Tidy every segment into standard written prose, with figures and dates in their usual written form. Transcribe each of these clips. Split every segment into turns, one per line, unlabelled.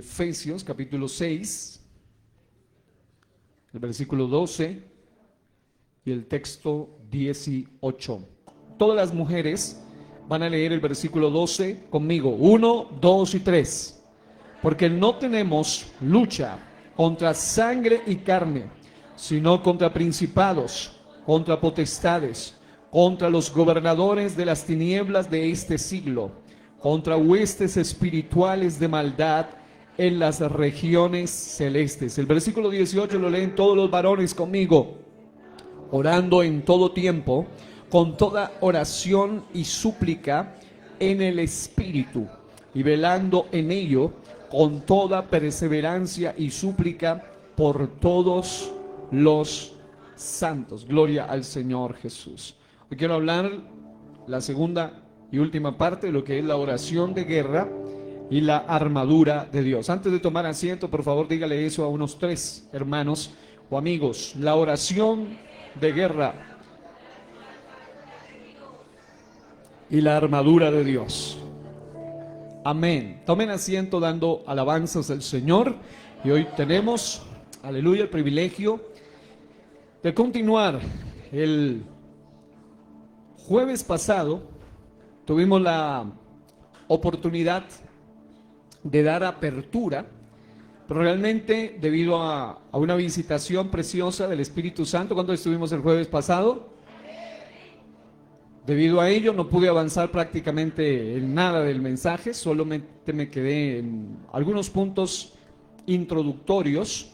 Efesios capítulo 6, el versículo 12 y el texto 18. Todas las mujeres van a leer el versículo 12 conmigo. 1, 2 y 3. Porque no tenemos lucha contra sangre y carne, sino contra principados, contra potestades, contra los gobernadores de las tinieblas de este siglo, contra huestes espirituales de maldad en las regiones celestes. El versículo 18 lo leen todos los varones conmigo. Orando en todo tiempo, con toda oración y súplica en el Espíritu, y velando en ello con toda perseverancia y súplica por todos los santos. Gloria al Señor Jesús. Hoy quiero hablar la segunda y última parte de lo que es la oración de guerra y la armadura de Dios. Antes de tomar asiento, por favor, dígale eso a unos 3 hermanos o amigos. La oración de guerra y la armadura de Dios. Amén. Tomen asiento dando alabanzas al Señor. Y hoy tenemos, aleluya, el privilegio de continuar. El jueves pasado tuvimos la oportunidad de dar apertura, pero realmente debido a una visitación preciosa del Espíritu Santo. ¿Cuándo estuvimos el jueves pasado? Debido a ello no pude avanzar prácticamente en nada del mensaje, solamente me quedé en algunos puntos introductorios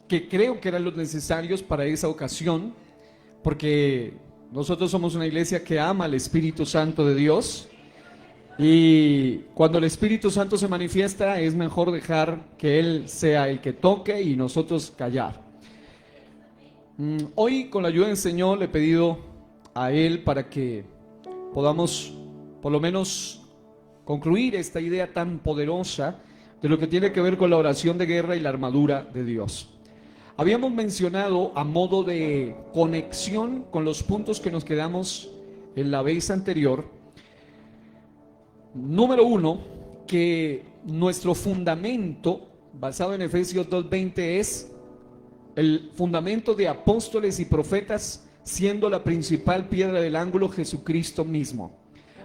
que creo que eran los necesarios para esa ocasión, porque nosotros somos una iglesia que ama al Espíritu Santo de Dios. Y cuando el Espíritu Santo se manifiesta, es mejor dejar que Él sea el que toque y nosotros callar. Hoy, con la ayuda del Señor, le he pedido a Él para que podamos, por lo menos, concluir esta idea tan poderosa de lo que tiene que ver con la oración de guerra y la armadura de Dios. Habíamos mencionado, a modo de conexión con los puntos que nos quedamos en la vez anterior, número 1, que nuestro fundamento, basado en Efesios 2:20, es el fundamento de apóstoles y profetas, siendo la principal piedra del ángulo Jesucristo mismo.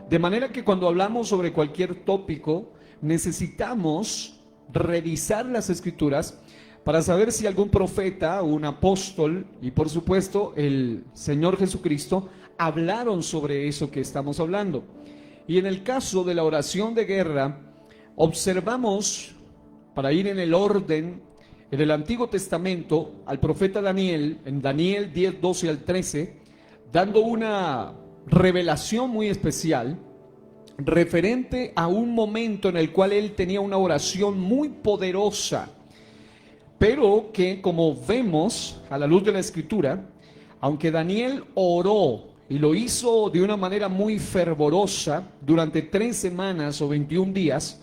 De manera que cuando hablamos sobre cualquier tópico, necesitamos revisar las Escrituras para saber si algún profeta o un apóstol, y por supuesto el Señor Jesucristo, hablaron sobre eso que estamos hablando. Y en el caso de la oración de guerra, observamos, para ir en el orden, en el Antiguo Testamento, al profeta Daniel, en Daniel 10, 12 al 13, dando una revelación muy especial, referente a un momento en el cual él tenía una oración muy poderosa, pero que, como vemos a la luz de la Escritura, aunque Daniel oró, y lo hizo de una manera muy fervorosa durante 3 semanas o 21 días,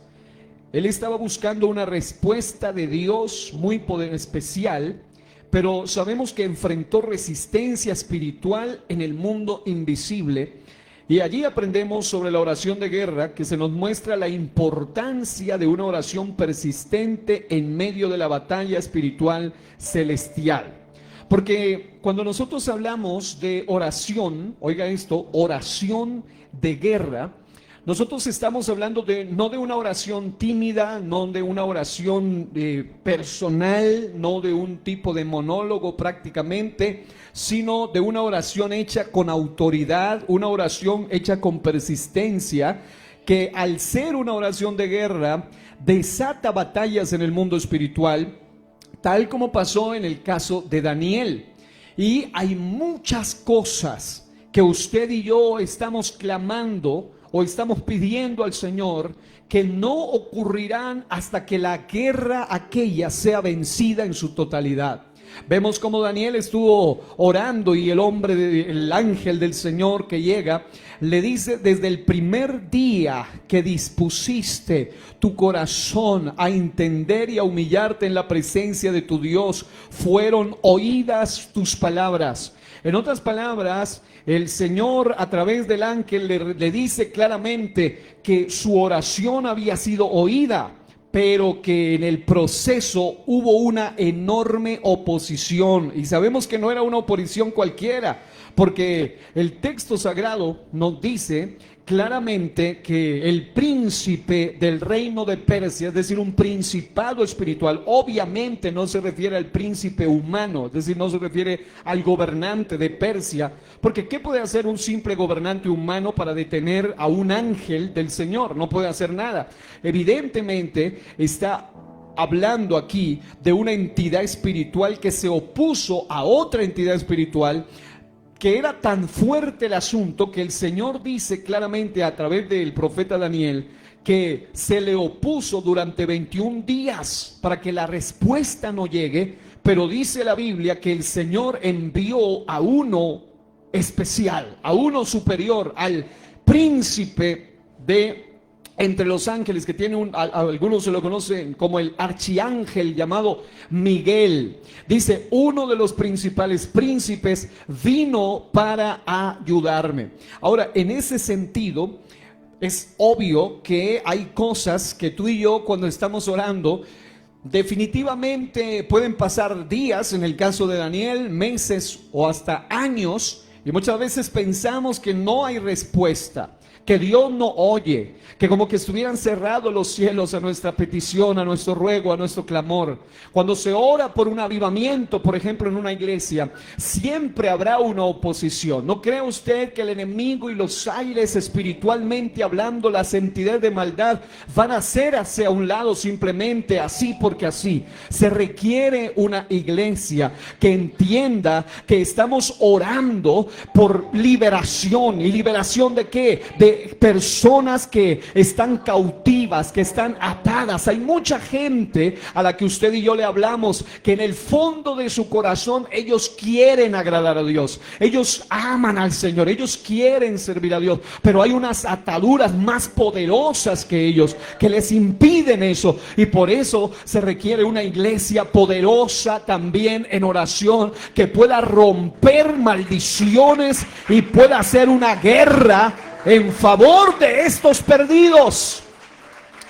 él estaba buscando una respuesta de Dios muy especial, pero sabemos que enfrentó resistencia espiritual en el mundo invisible. Y allí aprendemos sobre la oración de guerra, que se nos muestra la importancia de una oración persistente en medio de la batalla espiritual celestial. Porque cuando nosotros hablamos de oración, oiga esto, oración de guerra, nosotros estamos hablando no de una oración tímida, no de una oración personal, no de un tipo de monólogo prácticamente, sino de una oración hecha con autoridad, una oración hecha con persistencia, que al ser una oración de guerra, desata batallas en el mundo espiritual, tal como pasó en el caso de Daniel. Y hay muchas cosas que usted y yo estamos clamando o estamos pidiendo al Señor que no ocurrirán hasta que la guerra aquella sea vencida en su totalidad. Vemos como Daniel estuvo orando y el ángel del Señor que llega le dice: desde el primer día que dispusiste tu corazón a entender y a humillarte en la presencia de tu Dios, fueron oídas tus palabras. En otras palabras, el Señor a través del ángel le dice claramente que su oración había sido oída, pero que en el proceso hubo una enorme oposición, y sabemos que no era una oposición cualquiera, porque el texto sagrado nos dice claramente que el príncipe del reino de Persia, es decir, un principado espiritual, obviamente no se refiere al príncipe humano, es decir, no se refiere al gobernante de Persia, porque ¿qué puede hacer un simple gobernante humano para detener a un ángel del Señor? No puede hacer nada. Evidentemente está hablando aquí de una entidad espiritual que se opuso a otra entidad espiritual, que era tan fuerte el asunto que el Señor dice claramente a través del profeta Daniel que se le opuso durante 21 días para que la respuesta no llegue, pero dice la Biblia que el Señor envió a uno especial, a uno superior, al príncipe de entre los ángeles, que tiene algunos se lo conocen como el archiángel llamado Miguel. Dice, uno de los principales príncipes vino para ayudarme. Ahora, en ese sentido, es obvio que hay cosas que tú y yo, cuando estamos orando, definitivamente pueden pasar días, en el caso de Daniel, meses o hasta años, y muchas veces pensamos que no hay respuesta, que Dios no oye, que como que estuvieran cerrados los cielos a nuestra petición, a nuestro ruego, a nuestro clamor. Cuando se ora por un avivamiento, por ejemplo, en una iglesia, siempre habrá una oposición. ¿No cree usted que el enemigo y los aires espiritualmente hablando, las entidades de maldad, van a hacer hacia un lado simplemente así porque así? Se requiere una iglesia que entienda que estamos orando por liberación. ¿Y liberación de qué? De personas que están cautivas, que están atadas. Hay mucha gente a la que usted y yo le hablamos que en el fondo de su corazón ellos quieren agradar a Dios, ellos aman al Señor, ellos quieren servir a Dios, pero hay unas ataduras más poderosas que ellos que les impiden eso, y por eso se requiere una iglesia poderosa también en oración, que pueda romper maldiciones y pueda hacer una guerra en favor de estos perdidos,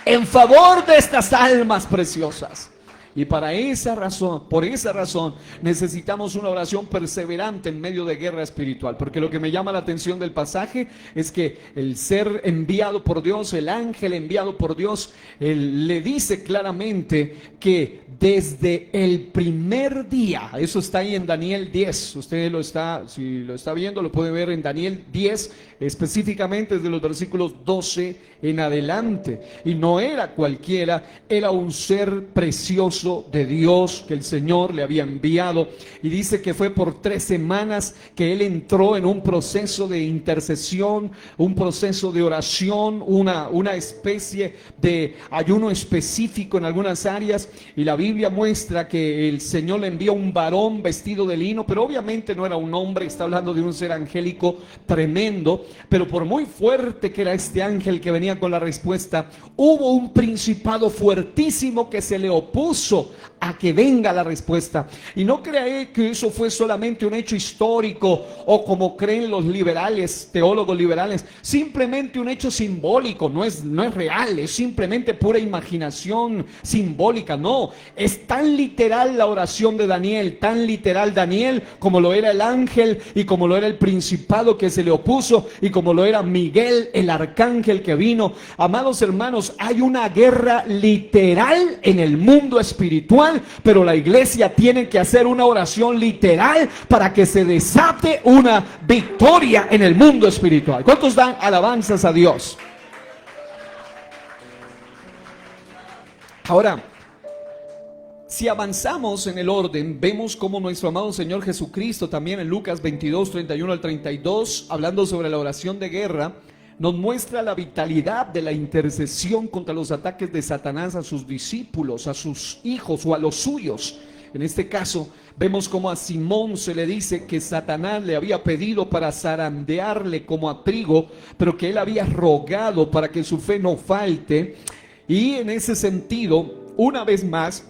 en favor de estas almas preciosas. Y por esa razón necesitamos una oración perseverante en medio de guerra espiritual, porque lo que me llama la atención del pasaje es que el ser enviado por Dios, el ángel enviado por Dios, él le dice claramente que desde el primer día, eso está ahí en Daniel 10, usted si lo está viendo, lo puede ver en Daniel 10, específicamente desde los versículos 12 en adelante. Y no era cualquiera, era un ser precioso de Dios que el Señor le había enviado, y dice que fue por 3 semanas que él entró en un proceso de intercesión, un proceso de oración, una especie de ayuno específico en algunas áreas, y la Biblia muestra que el Señor le envió un varón vestido de lino, pero obviamente no era un hombre, está hablando de un ser angélico tremendo, pero por muy fuerte que era este ángel que venía con la respuesta, hubo un principado fuertísimo que se le opuso a que venga la respuesta. Y no cree que eso fue solamente un hecho histórico, o como creen los liberales, teólogos liberales, simplemente un hecho simbólico. No es real, es simplemente pura imaginación simbólica. No, es tan literal la oración de Daniel, tan literal Daniel como lo era el ángel, y como lo era el principado que se le opuso, y como lo era Miguel, el arcángel que vino. Amados hermanos, hay una guerra literal en el mundo espiritual, pero la iglesia tiene que hacer una oración literal para que se desate una victoria en el mundo espiritual. ¿Cuántos dan alabanzas a Dios? Ahora, si avanzamos en el orden, vemos como nuestro amado Señor Jesucristo, también en Lucas 22, 31 al 32, hablando sobre la oración de guerra, nos muestra la vitalidad de la intercesión contra los ataques de Satanás a sus discípulos, a sus hijos o a los suyos. En este caso, vemos como a Simón se le dice que Satanás le había pedido para zarandearle como a trigo, pero que él había rogado para que su fe no falte. Y en ese sentido, una vez más,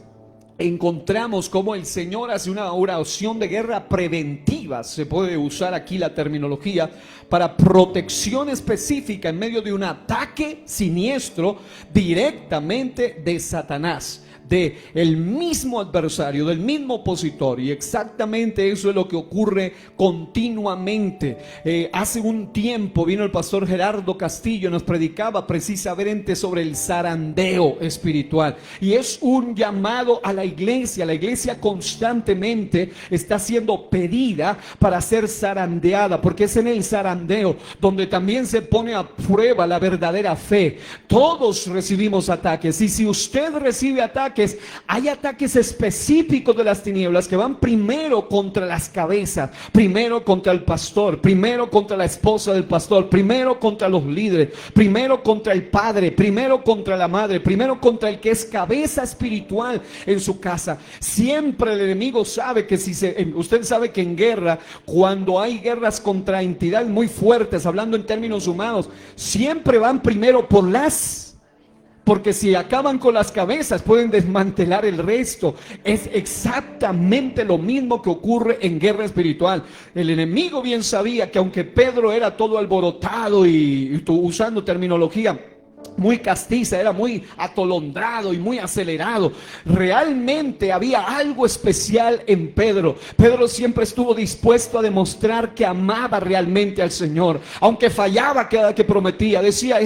encontramos cómo el Señor hace una oración de guerra preventiva, se puede usar aquí la terminología, para protección específica en medio de un ataque siniestro directamente de Satanás, de el mismo adversario, del mismo opositor. Y exactamente eso es lo que ocurre continuamente. Hace un tiempo vino el pastor Gerardo Castillo, nos predicaba precisamente sobre el zarandeo espiritual, y es un llamado a la iglesia. La iglesia constantemente está siendo pedida para ser zarandeada, porque es en el zarandeo donde también se pone a prueba la verdadera fe. Todos recibimos ataques, y si usted recibe ataques, hay ataques específicos de las tinieblas que van primero contra las cabezas, primero contra el pastor, primero contra la esposa del pastor, primero contra los líderes, primero contra el padre, primero contra la madre, primero contra el que es cabeza espiritual en su casa. Siempre el enemigo sabe que usted sabe que en guerra, cuando hay guerras contra entidades muy fuertes, hablando en términos humanos, siempre van primero porque si acaban con las cabezas pueden desmantelar el resto. Es exactamente lo mismo que ocurre en guerra espiritual. El enemigo bien sabía que aunque Pedro era todo alborotado y usando terminología muy castiza, era muy atolondrado y muy acelerado, realmente había algo especial en Pedro. Pedro siempre estuvo dispuesto a demostrar que amaba realmente al Señor, aunque fallaba cada que prometía. Decía,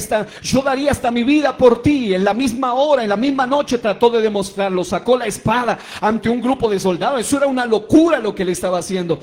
yo daría hasta mi vida por ti. En la misma hora, en la misma noche trató de demostrarlo, sacó la espada ante un grupo de soldados. Eso era una locura lo que él estaba haciendo,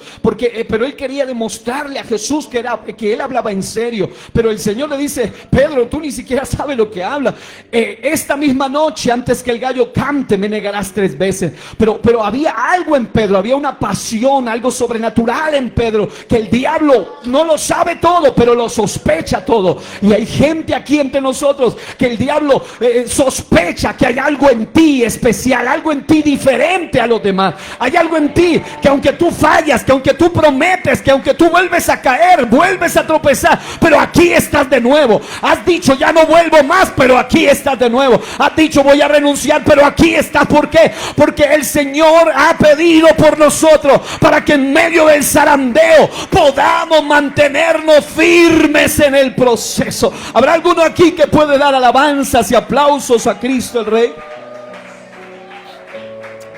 pero él quería demostrarle a Jesús que él hablaba en serio. Pero el Señor le dice, Pedro, tú ni siquiera sabes lo que habla. Esta misma noche, antes que el gallo cante, me negarás 3 veces. Pero había algo en Pedro, había una pasión, algo sobrenatural en Pedro, que el diablo no lo sabe todo, pero lo sospecha todo. Y hay gente aquí entre nosotros que el diablo sospecha que hay algo en ti especial, algo en ti diferente a los demás. Hay algo en ti que aunque tú fallas, que aunque tú prometes, que aunque tú vuelves a caer, vuelves a tropezar, pero aquí estás de nuevo. Has dicho, ya no vuelvo más, pero aquí estás de nuevo. Has dicho, voy a renunciar, pero aquí estás. ¿Por qué? Porque el Señor ha pedido por nosotros, para que en medio del zarandeo podamos mantenernos firmes en el proceso. ¿Habrá alguno aquí que puede dar alabanzas y aplausos a Cristo el Rey?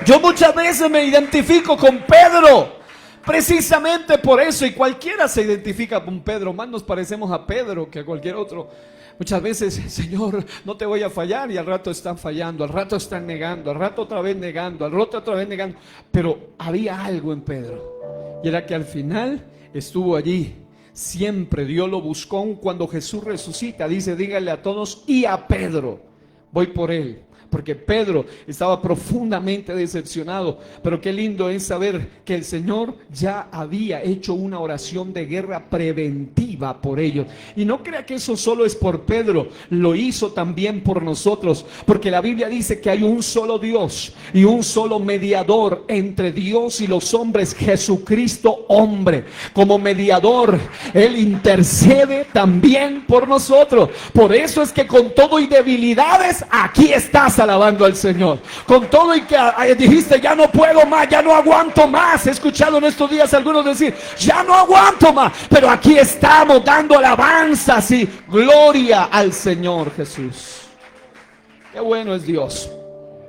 Yo muchas veces me identifico con Pedro, precisamente por eso, y cualquiera se identifica con Pedro. Más nos parecemos a Pedro que a cualquier otro. Muchas veces, Señor, no te voy a fallar, y al rato están fallando, al rato están negando, al rato otra vez negando, al rato otra vez negando. Pero había algo en Pedro, y era que al final estuvo allí. Siempre Dios lo buscó. Cuando Jesús resucita, dice, dígale a todos, y a Pedro, voy por él. Porque Pedro estaba profundamente decepcionado. Pero qué lindo es saber que el Señor ya había hecho una oración de guerra preventiva por ellos. Y no crea que eso solo es por Pedro, lo hizo también por nosotros. Porque la Biblia dice que hay un solo Dios y un solo mediador entre Dios y los hombres, Jesucristo hombre. Como mediador, Él intercede también por nosotros. Por eso es que con todo y debilidades, aquí estás alabando al Señor. Con todo y que dijiste, ya no puedo más, ya no aguanto más. He escuchado en estos días algunos decir, ya no aguanto más. Pero aquí estamos dando alabanzas y gloria al Señor Jesús. Qué bueno es Dios.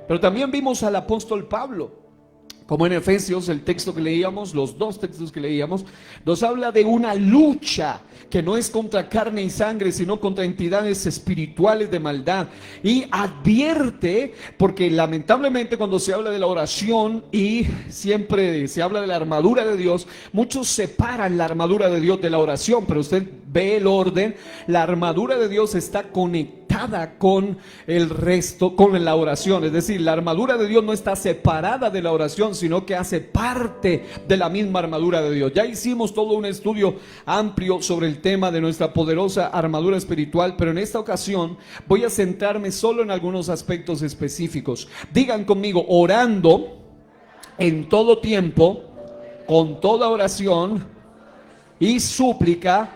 Pero también vimos al apóstol Pablo, como en Efesios, el texto que leíamos, los 2 textos que leíamos, nos habla de una lucha que no es contra carne y sangre, sino contra entidades espirituales de maldad. Y advierte, porque lamentablemente cuando se habla de la oración y siempre se habla de la armadura de Dios, muchos separan la armadura de Dios de la oración, pero usted ve el orden. La armadura de Dios está conectada con el resto, con la oración. Es decir, la armadura de Dios no está separada de la oración, sino que hace parte de la misma armadura de Dios. Ya hicimos todo un estudio amplio sobre el tema de nuestra poderosa armadura espiritual, pero en esta ocasión voy a centrarme solo en algunos aspectos específicos. Digan conmigo, orando en todo tiempo, con toda oración y súplica.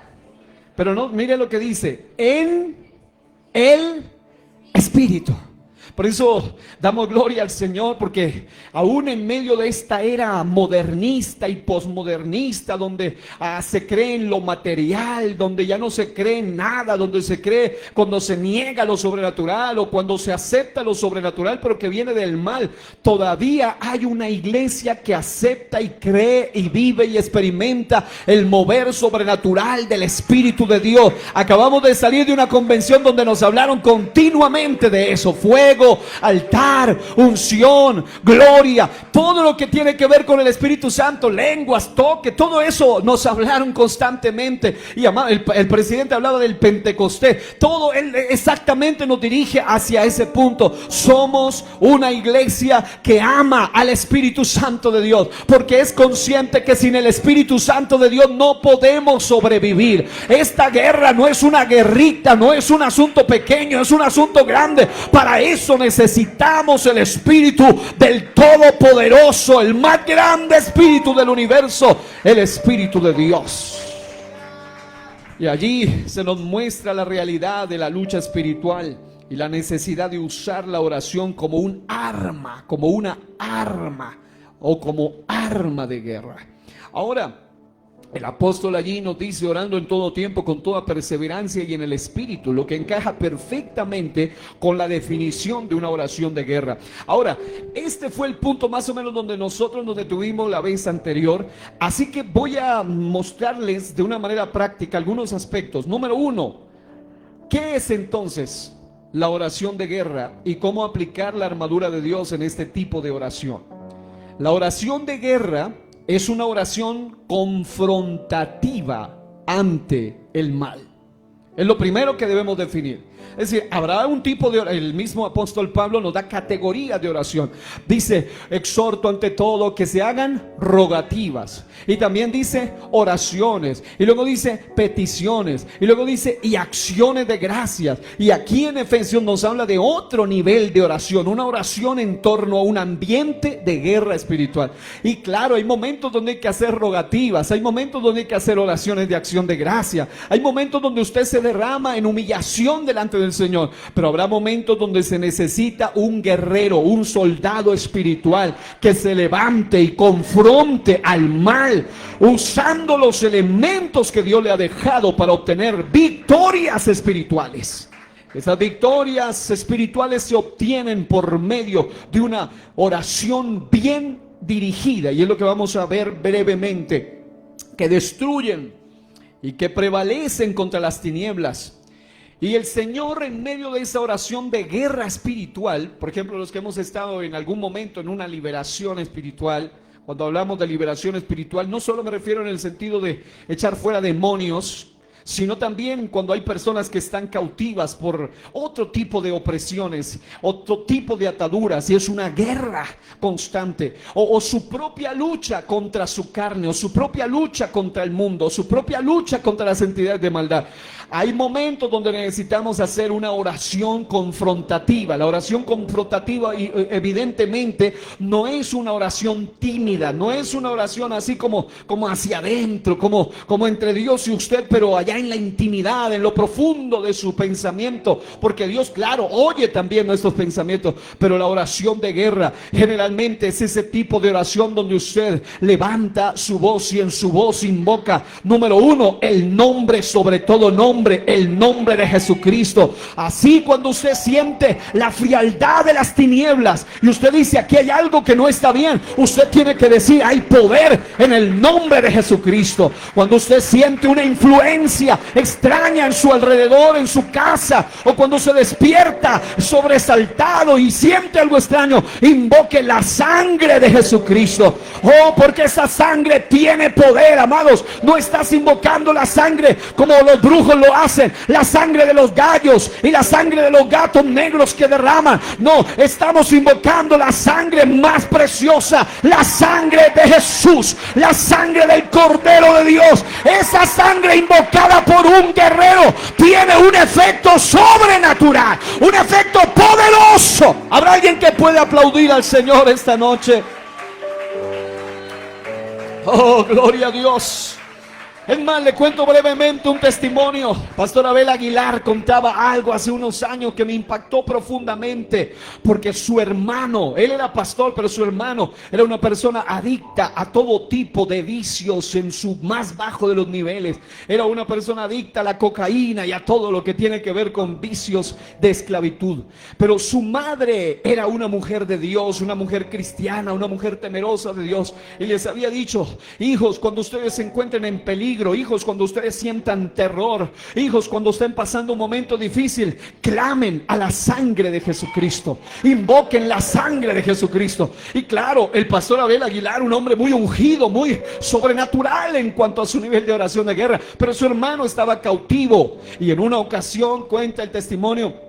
Pero no, mire lo que dice, en el Espíritu. Por eso damos gloria al Señor, porque aún en medio de esta era modernista y posmodernista, donde se cree en lo material, donde ya no se cree en nada, donde se cree cuando se niega lo sobrenatural o cuando se acepta lo sobrenatural, pero que viene del mal, todavía hay una iglesia que acepta y cree y vive y experimenta el mover sobrenatural del Espíritu de Dios. Acabamos de salir de una convención donde nos hablaron continuamente de eso: fuego, altar, unción, gloria, todo lo que tiene que ver con el Espíritu Santo, lenguas, toque, todo eso nos hablaron constantemente. Y el presidente hablaba del Pentecostés. Todo él exactamente nos dirige hacia ese punto. Somos una iglesia que ama al Espíritu Santo de Dios, porque es consciente que sin el Espíritu Santo de Dios no podemos sobrevivir. Esta guerra no es una guerrita, no es un asunto pequeño, es un asunto grande. Para eso necesitamos el Espíritu del Todopoderoso, el más grande Espíritu del universo, el Espíritu de Dios. Y allí se nos muestra la realidad de la lucha espiritual y la necesidad de usar la oración como un arma, como una arma o como arma de guerra. Ahora, el apóstol allí nos dice: orando en todo tiempo con toda perseverancia y en el Espíritu, lo que encaja perfectamente con la definición de una oración de guerra. Ahora, este fue el punto más o menos donde nosotros nos detuvimos la vez anterior, así que voy a mostrarles de una manera práctica algunos aspectos. Número uno, ¿qué es entonces la oración de guerra y cómo aplicar la armadura de Dios en este tipo de oración? La oración de guerra es una oración confrontativa ante el mal. Es lo primero que debemos definir. Es decir, habrá un tipo de oración. El mismo apóstol Pablo nos da categorías de oración. Dice: exhorto ante todo que se hagan rogativas. Y también dice oraciones. Y luego dice peticiones. Y luego dice y acciones de gracias. Y aquí en Efesios nos habla de otro nivel de oración. Una oración en torno a un ambiente de guerra espiritual. Y claro, hay momentos donde hay que hacer rogativas. Hay momentos donde hay que hacer oraciones de acción de gracia. Hay momentos donde usted se derrama en humillación delante del Señor, pero habrá momentos donde se necesita un guerrero, un soldado espiritual que se levante y confronte al mal usando los elementos que Dios le ha dejado para obtener victorias espirituales. Esas victorias espirituales se obtienen por medio de una oración bien dirigida, y es lo que vamos a ver brevemente, que destruyen y que prevalecen contra las tinieblas. Y el Señor, en medio de esa oración de guerra espiritual, por ejemplo, los que hemos estado en algún momento en una liberación espiritual, cuando hablamos de liberación espiritual, no solo me refiero en el sentido de echar fuera demonios, sino también cuando hay personas que están cautivas por otro tipo de opresiones, otro tipo de ataduras, y es una guerra constante, o su propia lucha contra su carne, o su propia lucha contra el mundo, o su propia lucha contra las entidades de maldad. Hay momentos donde necesitamos hacer una oración confrontativa. La oración confrontativa evidentemente no es una oración tímida, no es una oración así como hacia adentro, como entre Dios y usted, pero allá en la intimidad, en lo profundo de su pensamiento, porque Dios, claro, oye también nuestros pensamientos. Pero la oración de guerra generalmente es ese tipo de oración donde usted levanta su voz y en su voz invoca, número uno, el nombre sobre todo nombre, el nombre de Jesucristo. Así, cuando usted siente la frialdad de las tinieblas y usted dice: aquí hay algo que no está bien, usted tiene que decir: hay poder en el nombre de Jesucristo. Cuando usted siente una influencia extraña en su alrededor, en su casa, o cuando se despierta sobresaltado y siente algo extraño, invoque la sangre de Jesucristo. Oh, porque esa sangre tiene poder, amados. No estás invocando la sangre como los brujos lo hacen, la sangre de los gallos y la sangre de los gatos negros que derraman. No, estamos invocando la sangre más preciosa, la sangre de Jesús, la sangre del Cordero de Dios. Esa sangre invocada por un guerrero tiene un efecto sobrenatural, un efecto poderoso. ¿Habrá alguien que puede aplaudir al Señor esta noche? Oh, gloria a Dios. Es más, le cuento brevemente un testimonio. Pastor Abel Aguilar contaba algo hace unos años que me impactó profundamente, porque su hermano, él era pastor, pero su hermano era una persona adicta a todo tipo de vicios en su más bajo de los niveles. Era una persona adicta a la cocaína y a todo lo que tiene que ver con vicios de esclavitud. Pero su madre era una mujer de Dios, una mujer cristiana, una mujer temerosa de Dios, y les había dicho: hijos, cuando ustedes se encuentren en peligro, hijos, cuando ustedes sientan terror, hijos, cuando estén pasando un momento difícil, clamen a la sangre de Jesucristo, invoquen la sangre de Jesucristo. Y claro, el pastor Abel Aguilar, un hombre muy ungido, muy sobrenatural en cuanto a su nivel de oración de guerra, pero su hermano estaba cautivo, y en una ocasión cuenta el testimonio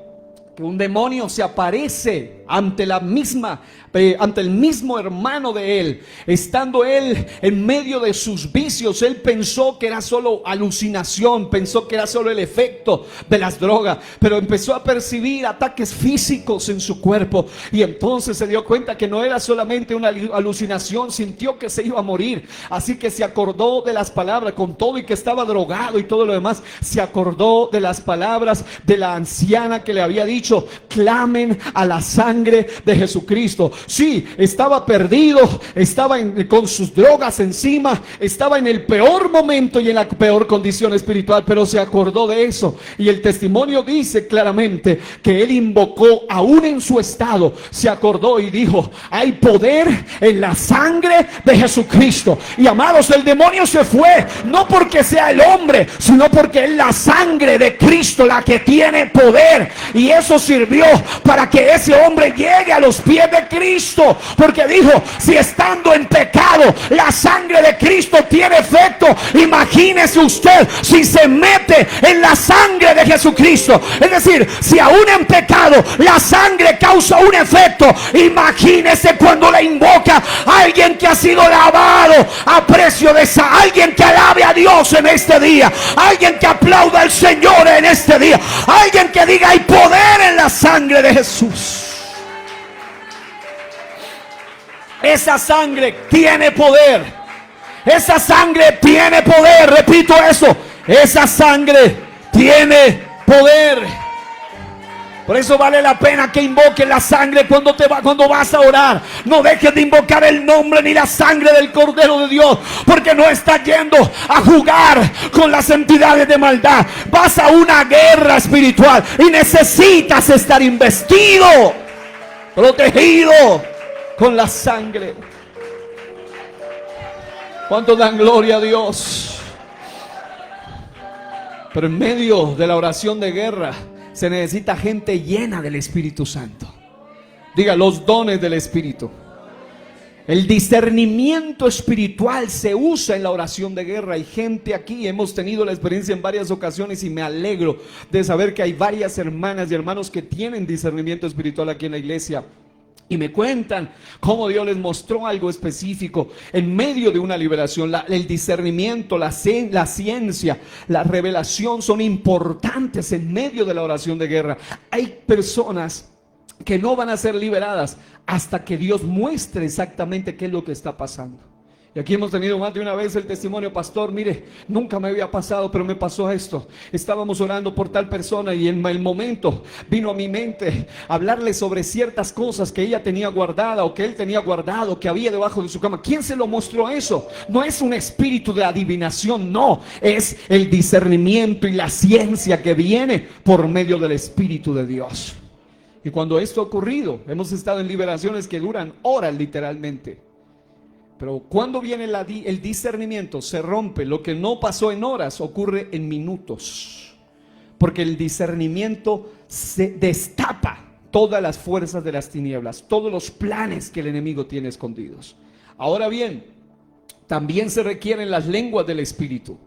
que un demonio se aparece ante el mismo hermano de él. Estando él en medio de sus vicios, él pensó que era solo alucinación, pensó que era solo el efecto de las drogas, pero empezó a percibir ataques físicos en su cuerpo, y entonces se dio cuenta que no era solamente una alucinación, sintió que se iba a morir. Así que se acordó de las palabras, con todo y que estaba drogado y todo lo demás, se acordó de las palabras de la anciana que le había dicho: clamen a la sangre de Jesucristo. Sí, estaba perdido, estaba con sus drogas encima, estaba en el peor momento y en la peor condición espiritual, pero se acordó de eso. Y el testimonio dice claramente que él invocó, aún en su estado, se acordó y dijo: hay poder en la sangre de Jesucristo. Y amados, el demonio se fue, no porque sea el hombre, sino porque es la sangre de Cristo la que tiene poder. Y eso sirvió para que ese hombre llegue a los pies de Cristo, porque dijo: si estando en pecado la sangre de Cristo tiene efecto, imagínese usted si se mete en la sangre de Jesucristo. Es decir, si aún en pecado la sangre causa un efecto, imagínese cuando la invoca alguien que ha sido lavado a precio de esa, alguien que alabe a Dios en este día, alguien que aplauda al Señor en este día, alguien que diga: hay poder en la sangre de Jesús. Esa sangre tiene poder. Esa sangre tiene poder. Repito eso. Esa sangre tiene poder. Por eso vale la pena que invoques la sangre cuando vas a orar. No dejes de invocar el nombre ni la sangre del Cordero de Dios, porque no estás yendo a jugar con las entidades de maldad. Vas a una guerra espiritual y necesitas estar investido, protegido con la sangre. ¿Cuánto dan gloria a Dios? Pero en medio de la oración de guerra se necesita gente llena del Espíritu Santo. Diga: los dones del Espíritu. El discernimiento espiritual se usa en la oración de guerra. Hay gente aquí, hemos tenido la experiencia en varias ocasiones, y me alegro de saber que hay varias hermanas y hermanos que tienen discernimiento espiritual aquí en la iglesia. Y me cuentan cómo Dios les mostró algo específico en medio de una liberación. El discernimiento, la ciencia, la revelación son importantes en medio de la oración de guerra. Hay personas que no van a ser liberadas hasta que Dios muestre exactamente qué es lo que está pasando. Y aquí hemos tenido más de una vez el testimonio: pastor, mire, nunca me había pasado, pero me pasó esto. Estábamos orando por tal persona y en el momento vino a mi mente hablarle sobre ciertas cosas que ella tenía guardada o que él tenía guardado, que había debajo de su cama. ¿Quién se lo mostró eso? No es un espíritu de adivinación, no. Es el discernimiento y la ciencia que viene por medio del Espíritu de Dios. Y cuando esto ha ocurrido, hemos estado en liberaciones que duran horas literalmente. Pero cuando viene el discernimiento, se rompe. Lo que no pasó en horas ocurre en minutos, porque el discernimiento se destapa todas las fuerzas de las tinieblas, todos los planes que el enemigo tiene escondidos. Ahora bien, también se requieren las lenguas del Espíritu.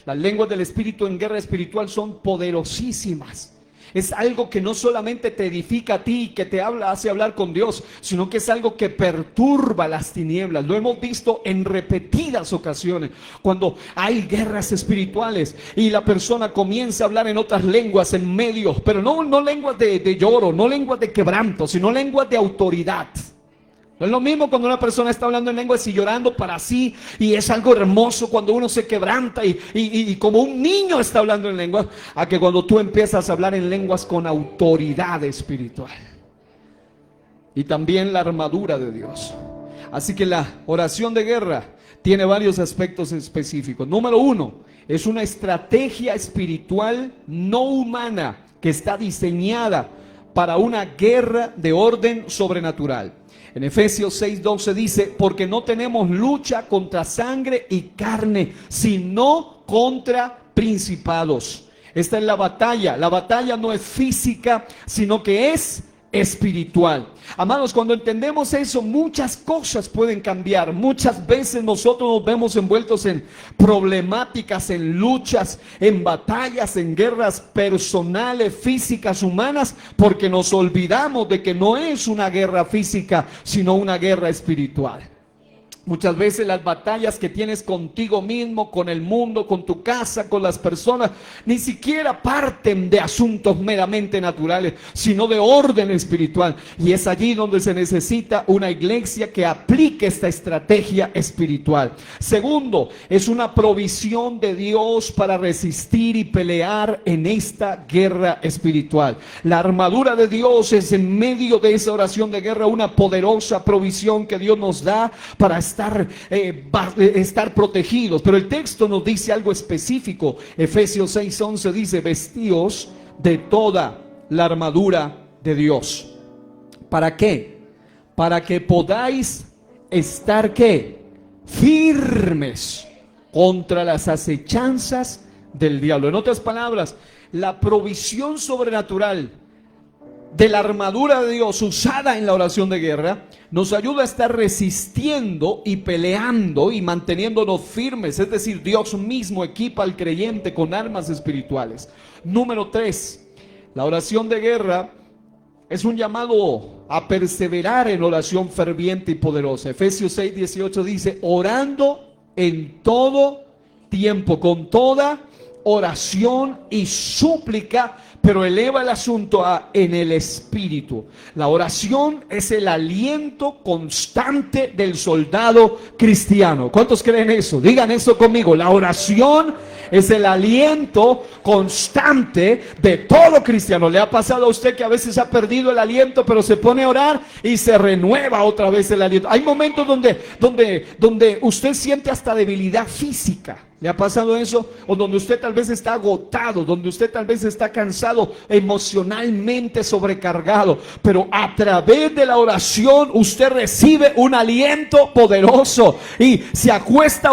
Las lenguas del Espíritu en guerra espiritual son poderosísimas. Es algo que no solamente te edifica a ti y que te hace hablar con Dios, sino que es algo que perturba las tinieblas. Lo hemos visto en repetidas ocasiones cuando hay guerras espirituales y la persona comienza a hablar en otras lenguas en medio, pero no lenguas de lloro, no lenguas de quebranto, sino lenguas de autoridad. No es lo mismo cuando una persona está hablando en lenguas y llorando para sí, y es algo hermoso cuando uno se quebranta y como un niño está hablando en lenguas, a que cuando tú empiezas a hablar en lenguas con autoridad espiritual. Y también la armadura de Dios. Así que la oración de guerra tiene varios aspectos específicos. Número uno, es una estrategia espiritual no humana que está diseñada para una guerra de orden sobrenatural. En Efesios 6:12 dice, porque no tenemos lucha contra sangre y carne, sino contra principados. Esta es la batalla. La batalla no es física, sino que es espiritual. Amados, cuando entendemos eso, muchas cosas pueden cambiar. Muchas veces nosotros nos vemos envueltos en problemáticas, en luchas, en batallas, en guerras personales, físicas, humanas, porque nos olvidamos de que no es una guerra física, sino una guerra espiritual. Muchas veces las batallas que tienes contigo mismo, con el mundo, con tu casa, con las personas, ni siquiera parten de asuntos meramente naturales, sino de orden espiritual. Y es allí donde se necesita una iglesia que aplique esta estrategia espiritual. Segundo, es una provisión de Dios para resistir y pelear en esta guerra espiritual. La armadura de Dios es en medio de esa oración de guerra una poderosa provisión que Dios nos da para estar protegidos. Pero el texto nos dice algo específico. Efesios 6:11 dice, vestíos de toda la armadura de Dios. ¿Para qué? Para que podáis estar ¿qué? Firmes contra las acechanzas del diablo. En otras palabras, la provisión sobrenatural de la armadura de Dios usada en la oración de guerra nos ayuda a estar resistiendo y peleando y manteniéndonos firmes. Es decir, Dios mismo equipa al creyente con armas espirituales. Número 3, la oración de guerra es un llamado a perseverar en oración ferviente y poderosa. Efesios 6:18 dice, orando en todo tiempo, con toda oración y súplica, pero eleva el asunto a en el espíritu. La oración es el aliento constante del soldado cristiano. ¿Cuántos creen eso? Digan eso conmigo. La oración es el aliento constante de todo cristiano. ¿Le ha pasado a usted que a veces ha perdido el aliento, pero se pone a orar y se renueva otra vez el aliento? Hay momentos donde usted siente hasta debilidad física. ¿Le ha pasado eso? O donde usted tal vez está agotado, donde usted tal vez está cansado, emocionalmente sobrecargado, pero a través de la oración usted recibe un aliento poderoso y se acuesta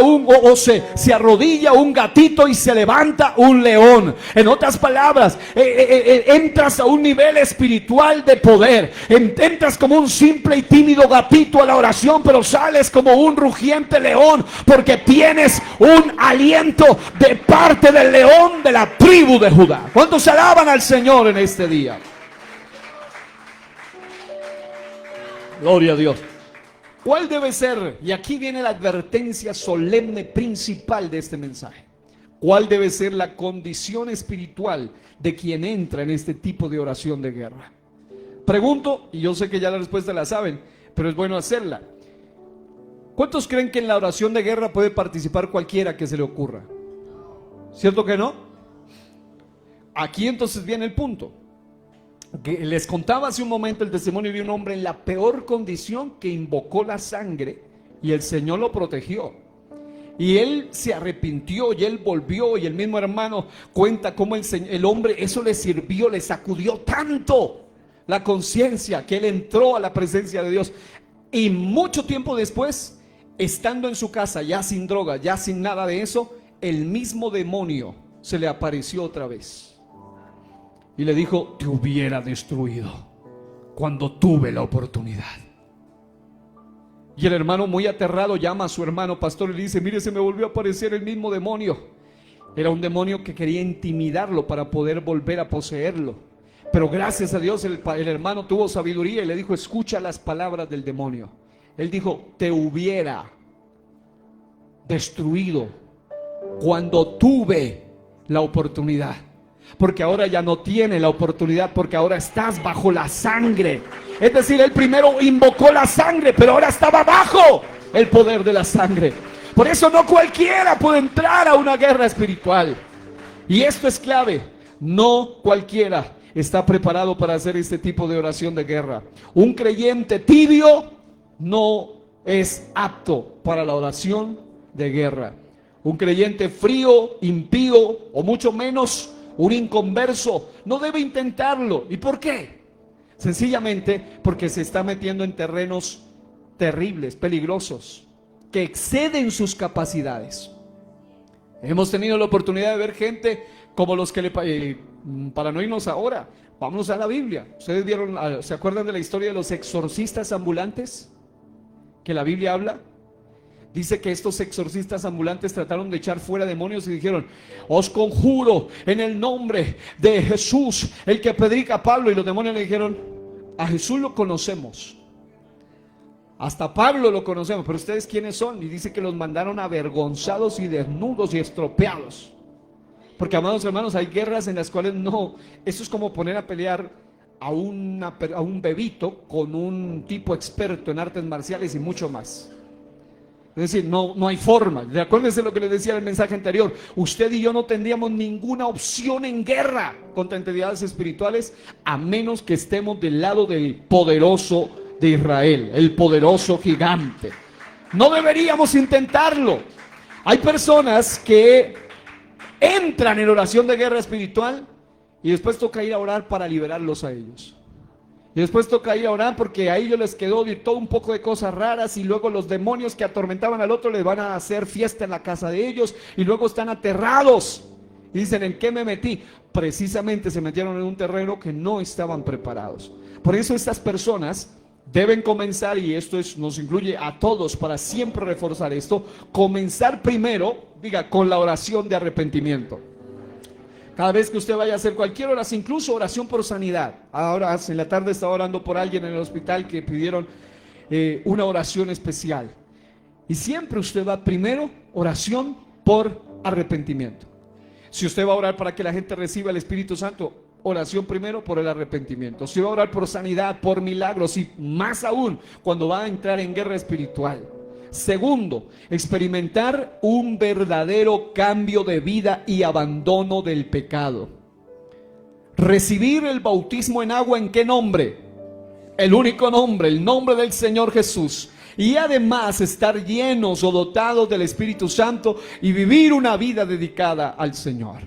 se arrodilla un gatito y se levanta un león. En otras palabras, entras a un nivel espiritual de poder. Entras como un simple y tímido gatito a la oración, pero sales como un rugiente león, porque tienes un aliento de parte del león de la tribu de Judá. ¿Cuántos alaban al Señor en este día? Gloria a Dios. ¿Cuál debe ser? Y aquí viene la advertencia solemne principal de este mensaje. ¿Cuál debe ser la condición espiritual de quien entra en este tipo de oración de guerra? Pregunto, y yo sé que ya la respuesta la saben, pero es bueno hacerla. ¿Cuántos creen que en la oración de guerra puede participar cualquiera que se le ocurra? ¿Cierto que no? Aquí entonces viene el punto. Que les contaba hace un momento el testimonio de un hombre en la peor condición, que invocó la sangre y el Señor lo protegió. Y él se arrepintió y él volvió, y el mismo hermano cuenta cómo el hombre, eso le sirvió, le sacudió tanto la conciencia que él entró a la presencia de Dios. Y mucho tiempo después, estando en su casa, ya sin droga, ya sin nada de eso, el mismo demonio se le apareció otra vez y le dijo: te hubiera destruido cuando tuve la oportunidad. Y el hermano, muy aterrado, llama a su hermano pastor y le dice: mire, se me volvió a aparecer el mismo demonio. Era un demonio que quería intimidarlo para poder volver a poseerlo. Pero gracias a Dios el hermano tuvo sabiduría y le dijo: escucha las palabras del demonio. Él dijo: te hubiera destruido cuando tuve la oportunidad. porque ahora ya no tiene la oportunidad, porque ahora estás bajo la sangre. Es decir, él primero invocó la sangre, pero ahora estaba bajo el poder de la sangre. Por eso no cualquiera puede entrar a una guerra espiritual. Y esto es clave, no cualquiera está preparado para hacer este tipo de oración de guerra. Un creyente tibio no es apto para la oración de guerra. Un creyente frío, impío o mucho menos un inconverso no debe intentarlo. ¿Y por qué? Sencillamente porque se está metiendo en terrenos terribles, peligrosos, que exceden sus capacidades. Hemos tenido la oportunidad de ver gente como los que para no irnos ahora, vámonos a la Biblia. ¿Ustedes vieron, se acuerdan de la historia de los exorcistas ambulantes que la Biblia habla? Dice que estos exorcistas ambulantes trataron de echar fuera demonios y dijeron: os conjuro en el nombre de Jesús, el que predica Pablo. Y los demonios le dijeron: a Jesús lo conocemos, hasta Pablo lo conocemos, pero ustedes ¿quiénes son? Y dice que los mandaron avergonzados y desnudos y estropeados. Porque, amados hermanos, hay guerras en las cuales no, eso es como poner a pelear a un bebito con un tipo experto en artes marciales y mucho más. Es decir, no hay forma. Acuérdense lo que les decía en el mensaje anterior: usted y yo no tendríamos ninguna opción en guerra contra entidades espirituales, a menos que estemos del lado del poderoso de Israel, el poderoso gigante. No deberíamos intentarlo. Hay personas que entran en oración de guerra espiritual y después toca ir a orar para liberarlos a ellos. Y después toca ir a orar porque a ellos les quedó de todo un poco de cosas raras, y luego los demonios que atormentaban al otro les van a hacer fiesta en la casa de ellos, y luego están aterrados y dicen: ¿en qué me metí? Precisamente se metieron en un terreno que no estaban preparados. Por eso estas personas deben comenzar, y esto nos incluye a todos para siempre reforzar esto, comenzar primero, con la oración de arrepentimiento. Cada vez que usted vaya a hacer cualquier oración, incluso oración por sanidad. Ahora en la tarde estaba orando por alguien en el hospital que pidieron una oración especial. Y siempre usted va primero, oración por arrepentimiento. Si usted va a orar para que la gente reciba el Espíritu Santo, oración primero por el arrepentimiento. Si va a orar por sanidad, por milagros, y más aún cuando va a entrar en guerra espiritual. Segundo, experimentar un verdadero cambio de vida y abandono del pecado. Recibir el bautismo en agua, ¿en qué nombre? El único nombre, el nombre del Señor Jesús. Y además estar llenos o dotados del Espíritu Santo y vivir una vida dedicada al Señor.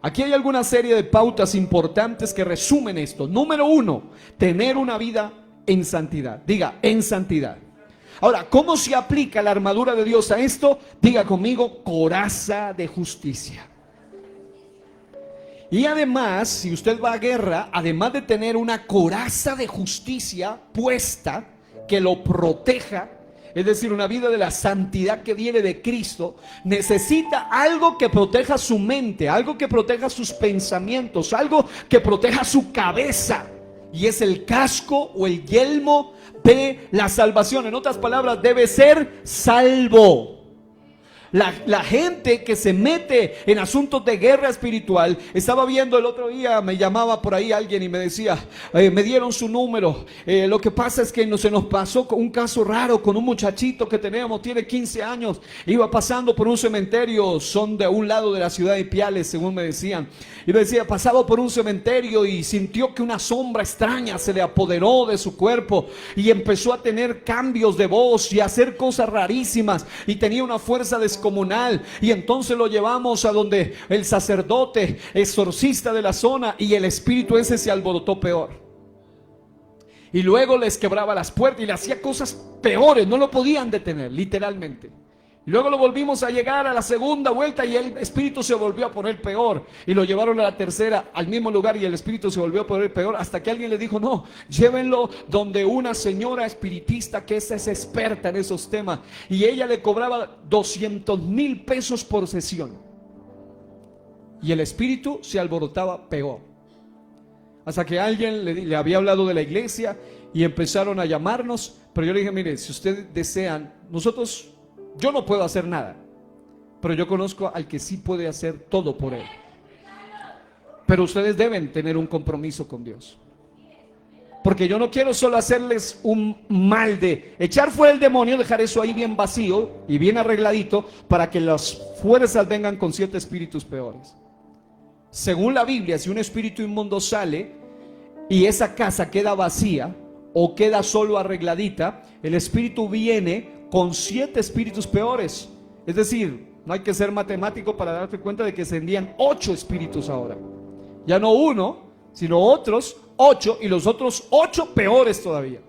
Aquí hay alguna serie de pautas importantes que resumen esto. Número 1, tener una vida en santidad. Diga, en santidad. Ahora, ¿cómo se aplica la armadura de Dios a esto? Diga conmigo: coraza de justicia. Y además, si usted va a guerra, además de tener una coraza de justicia puesta que lo proteja, es decir, una vida de la santidad que viene de Cristo, necesita algo que proteja su mente, algo que proteja sus pensamientos, algo que proteja su cabeza, y es el casco o el yelmo de la salvación. En otras palabras, debe ser salvo. La gente que se mete en asuntos de guerra espiritual, estaba viendo el otro día, me llamaba por ahí alguien y me decía, me dieron su número, lo que pasa es que se nos pasó un caso raro con un muchachito que tenemos, tiene 15 años, iba pasando por un cementerio, son de un lado de la ciudad de Ipiales, según me decían, y me decía, pasaba por un cementerio y sintió que una sombra extraña se le apoderó de su cuerpo y empezó a tener cambios de voz y a hacer cosas rarísimas, y tenía una fuerza descomunal, y entonces lo llevamos a donde el sacerdote exorcista de la zona, y el espíritu ese se alborotó peor, y luego les quebraba las puertas y le hacía cosas peores, no lo podían detener, literalmente. Y luego lo volvimos a llegar a la segunda vuelta y el espíritu se volvió a poner peor, y lo llevaron a la tercera al mismo lugar y el espíritu se volvió a poner peor, hasta que alguien le dijo, no, llévenlo donde una señora espiritista que es experta en esos temas, y ella le cobraba 200,000 pesos por sesión, y el espíritu se alborotaba peor, hasta que alguien le había hablado de la iglesia y empezaron a llamarnos. Pero yo le dije, mire, si ustedes desean, yo no puedo hacer nada, pero yo conozco al que sí puede hacer todo por él. pero ustedes deben tener un compromiso con Dios. Porque yo no quiero solo hacerles un mal de echar fuera el demonio, dejar eso ahí bien vacío y bien arregladito para que las fuerzas vengan con 7 espíritus peores. Según la Biblia, si un espíritu inmundo sale y esa casa queda vacía o queda solo arregladita, el espíritu viene con 7 espíritus peores. Es decir, no hay que ser matemático para darte cuenta de que se envían 8 espíritus ahora. Ya no uno, sino otros 8, y los otros 8 peores todavía.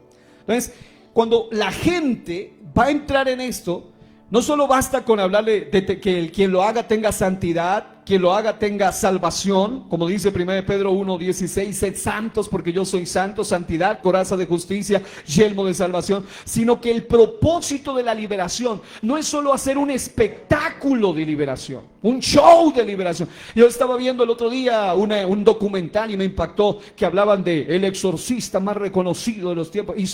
Entonces, cuando la gente va a entrar en esto, no solo basta con hablarle de que quien lo haga tenga santidad, quien lo haga tenga salvación, como dice 1 Pedro 1:16, sed santos porque yo soy santo, santidad, coraza de justicia, yelmo de salvación, sino que el propósito de la liberación no es solo hacer un espectáculo de liberación, un show de liberación. Yo estaba viendo el otro día un documental y me impactó, que hablaban de el exorcista más reconocido de los tiempos, y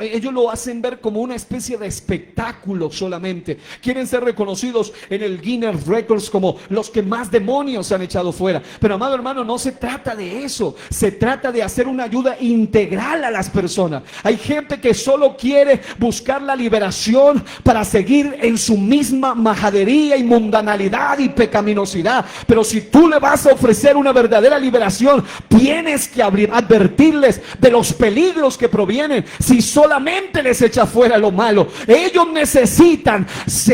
ellos lo hacen ver como una especie de espectáculo solamente. Quieren ser reconocidos en el Guinness Records como los que más demonios se han echado fuera. Pero amado hermano, no se trata de eso. Se trata de hacer una ayuda integral a las personas. Hay gente que solo quiere buscar la liberación para seguir en su misma majadería y mundanalidad y pecaminosidad. Pero si tú le vas a ofrecer una verdadera liberación, tienes que advertirles de los peligros que provienen si solamente les echa fuera lo malo. Ellos necesitan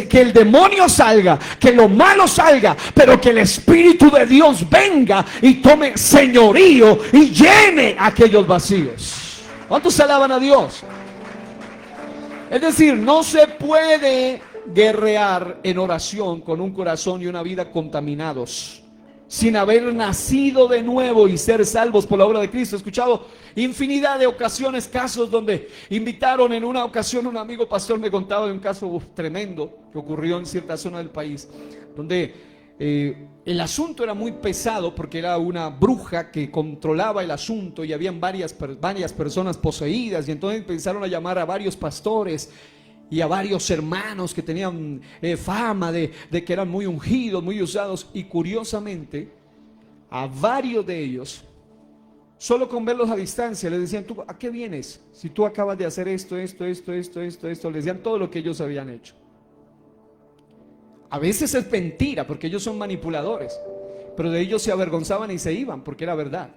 que el demonio salga, que lo malo salga, pero que el Espíritu de Dios venga y tome señorío y llene aquellos vacíos. ¿Cuántos alaban a Dios? Es decir, no se puede guerrear en oración con un corazón y una vida contaminados, sin haber nacido de nuevo y ser salvos por la obra de Cristo. He escuchado infinidad de ocasiones, casos donde invitaron. En una ocasión un amigo pastor me contaba de un caso tremendo que ocurrió en cierta zona del país, donde el asunto era muy pesado porque era una bruja que controlaba el asunto y habían varias personas poseídas, y entonces empezaron a llamar a varios pastores y a varios hermanos que tenían fama de que eran muy ungidos, muy usados, y curiosamente a varios de ellos, solo con verlos a distancia, les decían: ¿tú a qué vienes? Si tú acabas de hacer esto, les decían todo lo que ellos habían hecho. A veces es mentira porque ellos son manipuladores, pero de ellos se avergonzaban y se iban porque era verdad.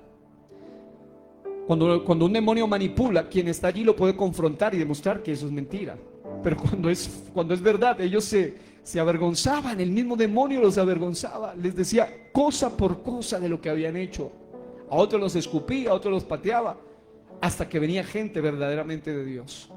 Cuando un demonio manipula, quien está allí lo puede confrontar y demostrar que eso es mentira. Pero cuando es verdad, ellos se avergonzaban, el mismo demonio los avergonzaba, les decía cosa por cosa de lo que habían hecho. A otros los escupía, a otros los pateaba, hasta que venía gente verdaderamente de Dios.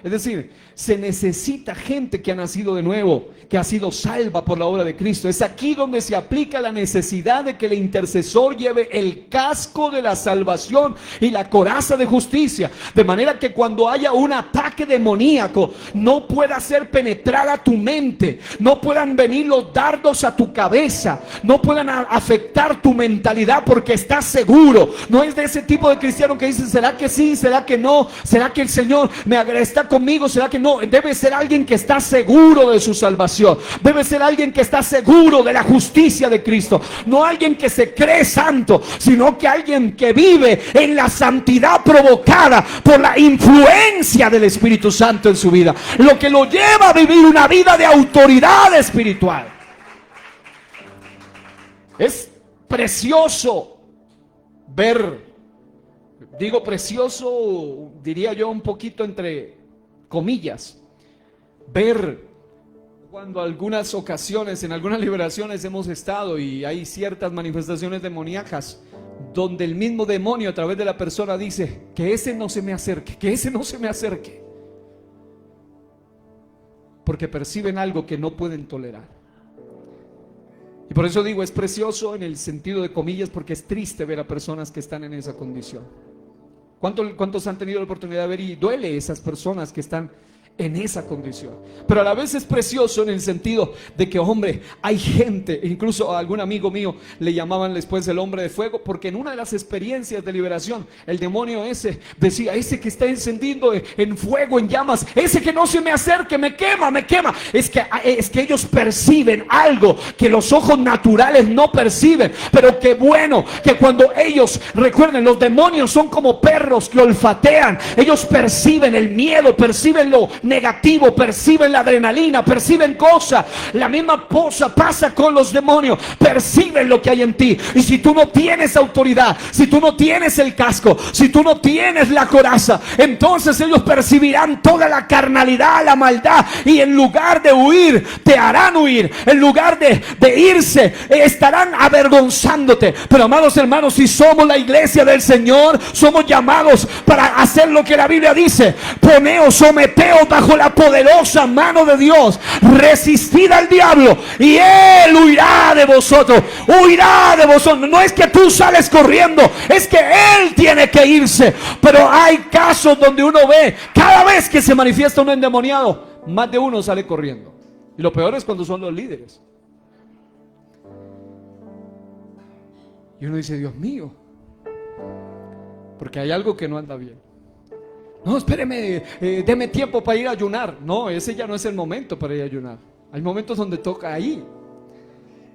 Es decir, se necesita gente que ha nacido de nuevo, que ha sido salva por la obra de Cristo. Es aquí donde se aplica la necesidad de que el intercesor lleve el casco de la salvación y la coraza de justicia, de manera que cuando haya un ataque demoníaco no pueda ser penetrada tu mente, no puedan venir los dardos a tu cabeza, no puedan afectar tu mentalidad, porque estás seguro. No es de ese tipo de cristiano que dice: ¿será que sí? ¿Será que no? ¿Será que el Señor está conmigo? ¿Será que no? Debe ser alguien que está seguro de su salvación. Debe ser alguien que está seguro de la justicia de Cristo. No alguien que se cree santo, sino que alguien que vive en la santidad provocada por la influencia del Espíritu Santo en su vida, lo que lo lleva a vivir una vida de autoridad espiritual. Es precioso ver, digo precioso, diría yo un poquito entre comillas, ver cuando algunas ocasiones, en algunas liberaciones hemos estado y hay ciertas manifestaciones demoníacas donde el mismo demonio a través de la persona dice: que ese no se me acerque, que ese no se me acerque, porque perciben algo que no pueden tolerar. Y por eso digo, es precioso en el sentido de comillas, porque es triste ver a personas que están en esa condición. ¿Cuántos han tenido la oportunidad de ver? Y duele esas personas que están en esa condición. Pero a la vez es precioso en el sentido de que, hombre, hay gente, incluso a algún amigo mío le llamaban después el hombre de fuego, porque en una de las experiencias de liberación, el demonio ese decía: ese que está encendido en fuego, en llamas, ese que no se me acerque, me quema, me quema. Es que ellos perciben algo que los ojos naturales no perciben. Pero qué bueno que cuando ellos, recuerden, los demonios son como perros que olfatean. Ellos perciben el miedo, perciben lo negativo, perciben la adrenalina, perciben cosas. La misma cosa pasa con los demonios, perciben lo que hay en ti. Y si tú no tienes autoridad, si tú no tienes el casco, si tú no tienes la coraza, entonces ellos percibirán toda la carnalidad, la maldad, y en lugar de huir, te harán huir. En lugar de irse, estarán avergonzándote. Pero amados hermanos, si somos la iglesia del Señor, somos llamados para hacer lo que la Biblia dice: poneos, someteos bajo la poderosa mano de Dios, resistid al diablo y él huirá de vosotros. Huirá de vosotros. No es que tú sales corriendo, es que él tiene que irse. Pero hay casos donde uno ve, cada vez que se manifiesta un endemoniado, más de uno sale corriendo. Y lo peor es cuando son los líderes. Y uno dice: Dios mío, porque hay algo que no anda bien. No, espéreme, deme tiempo para ir a ayunar. No, ese ya no es el momento para ir a ayunar. Hay momentos donde toca ahí.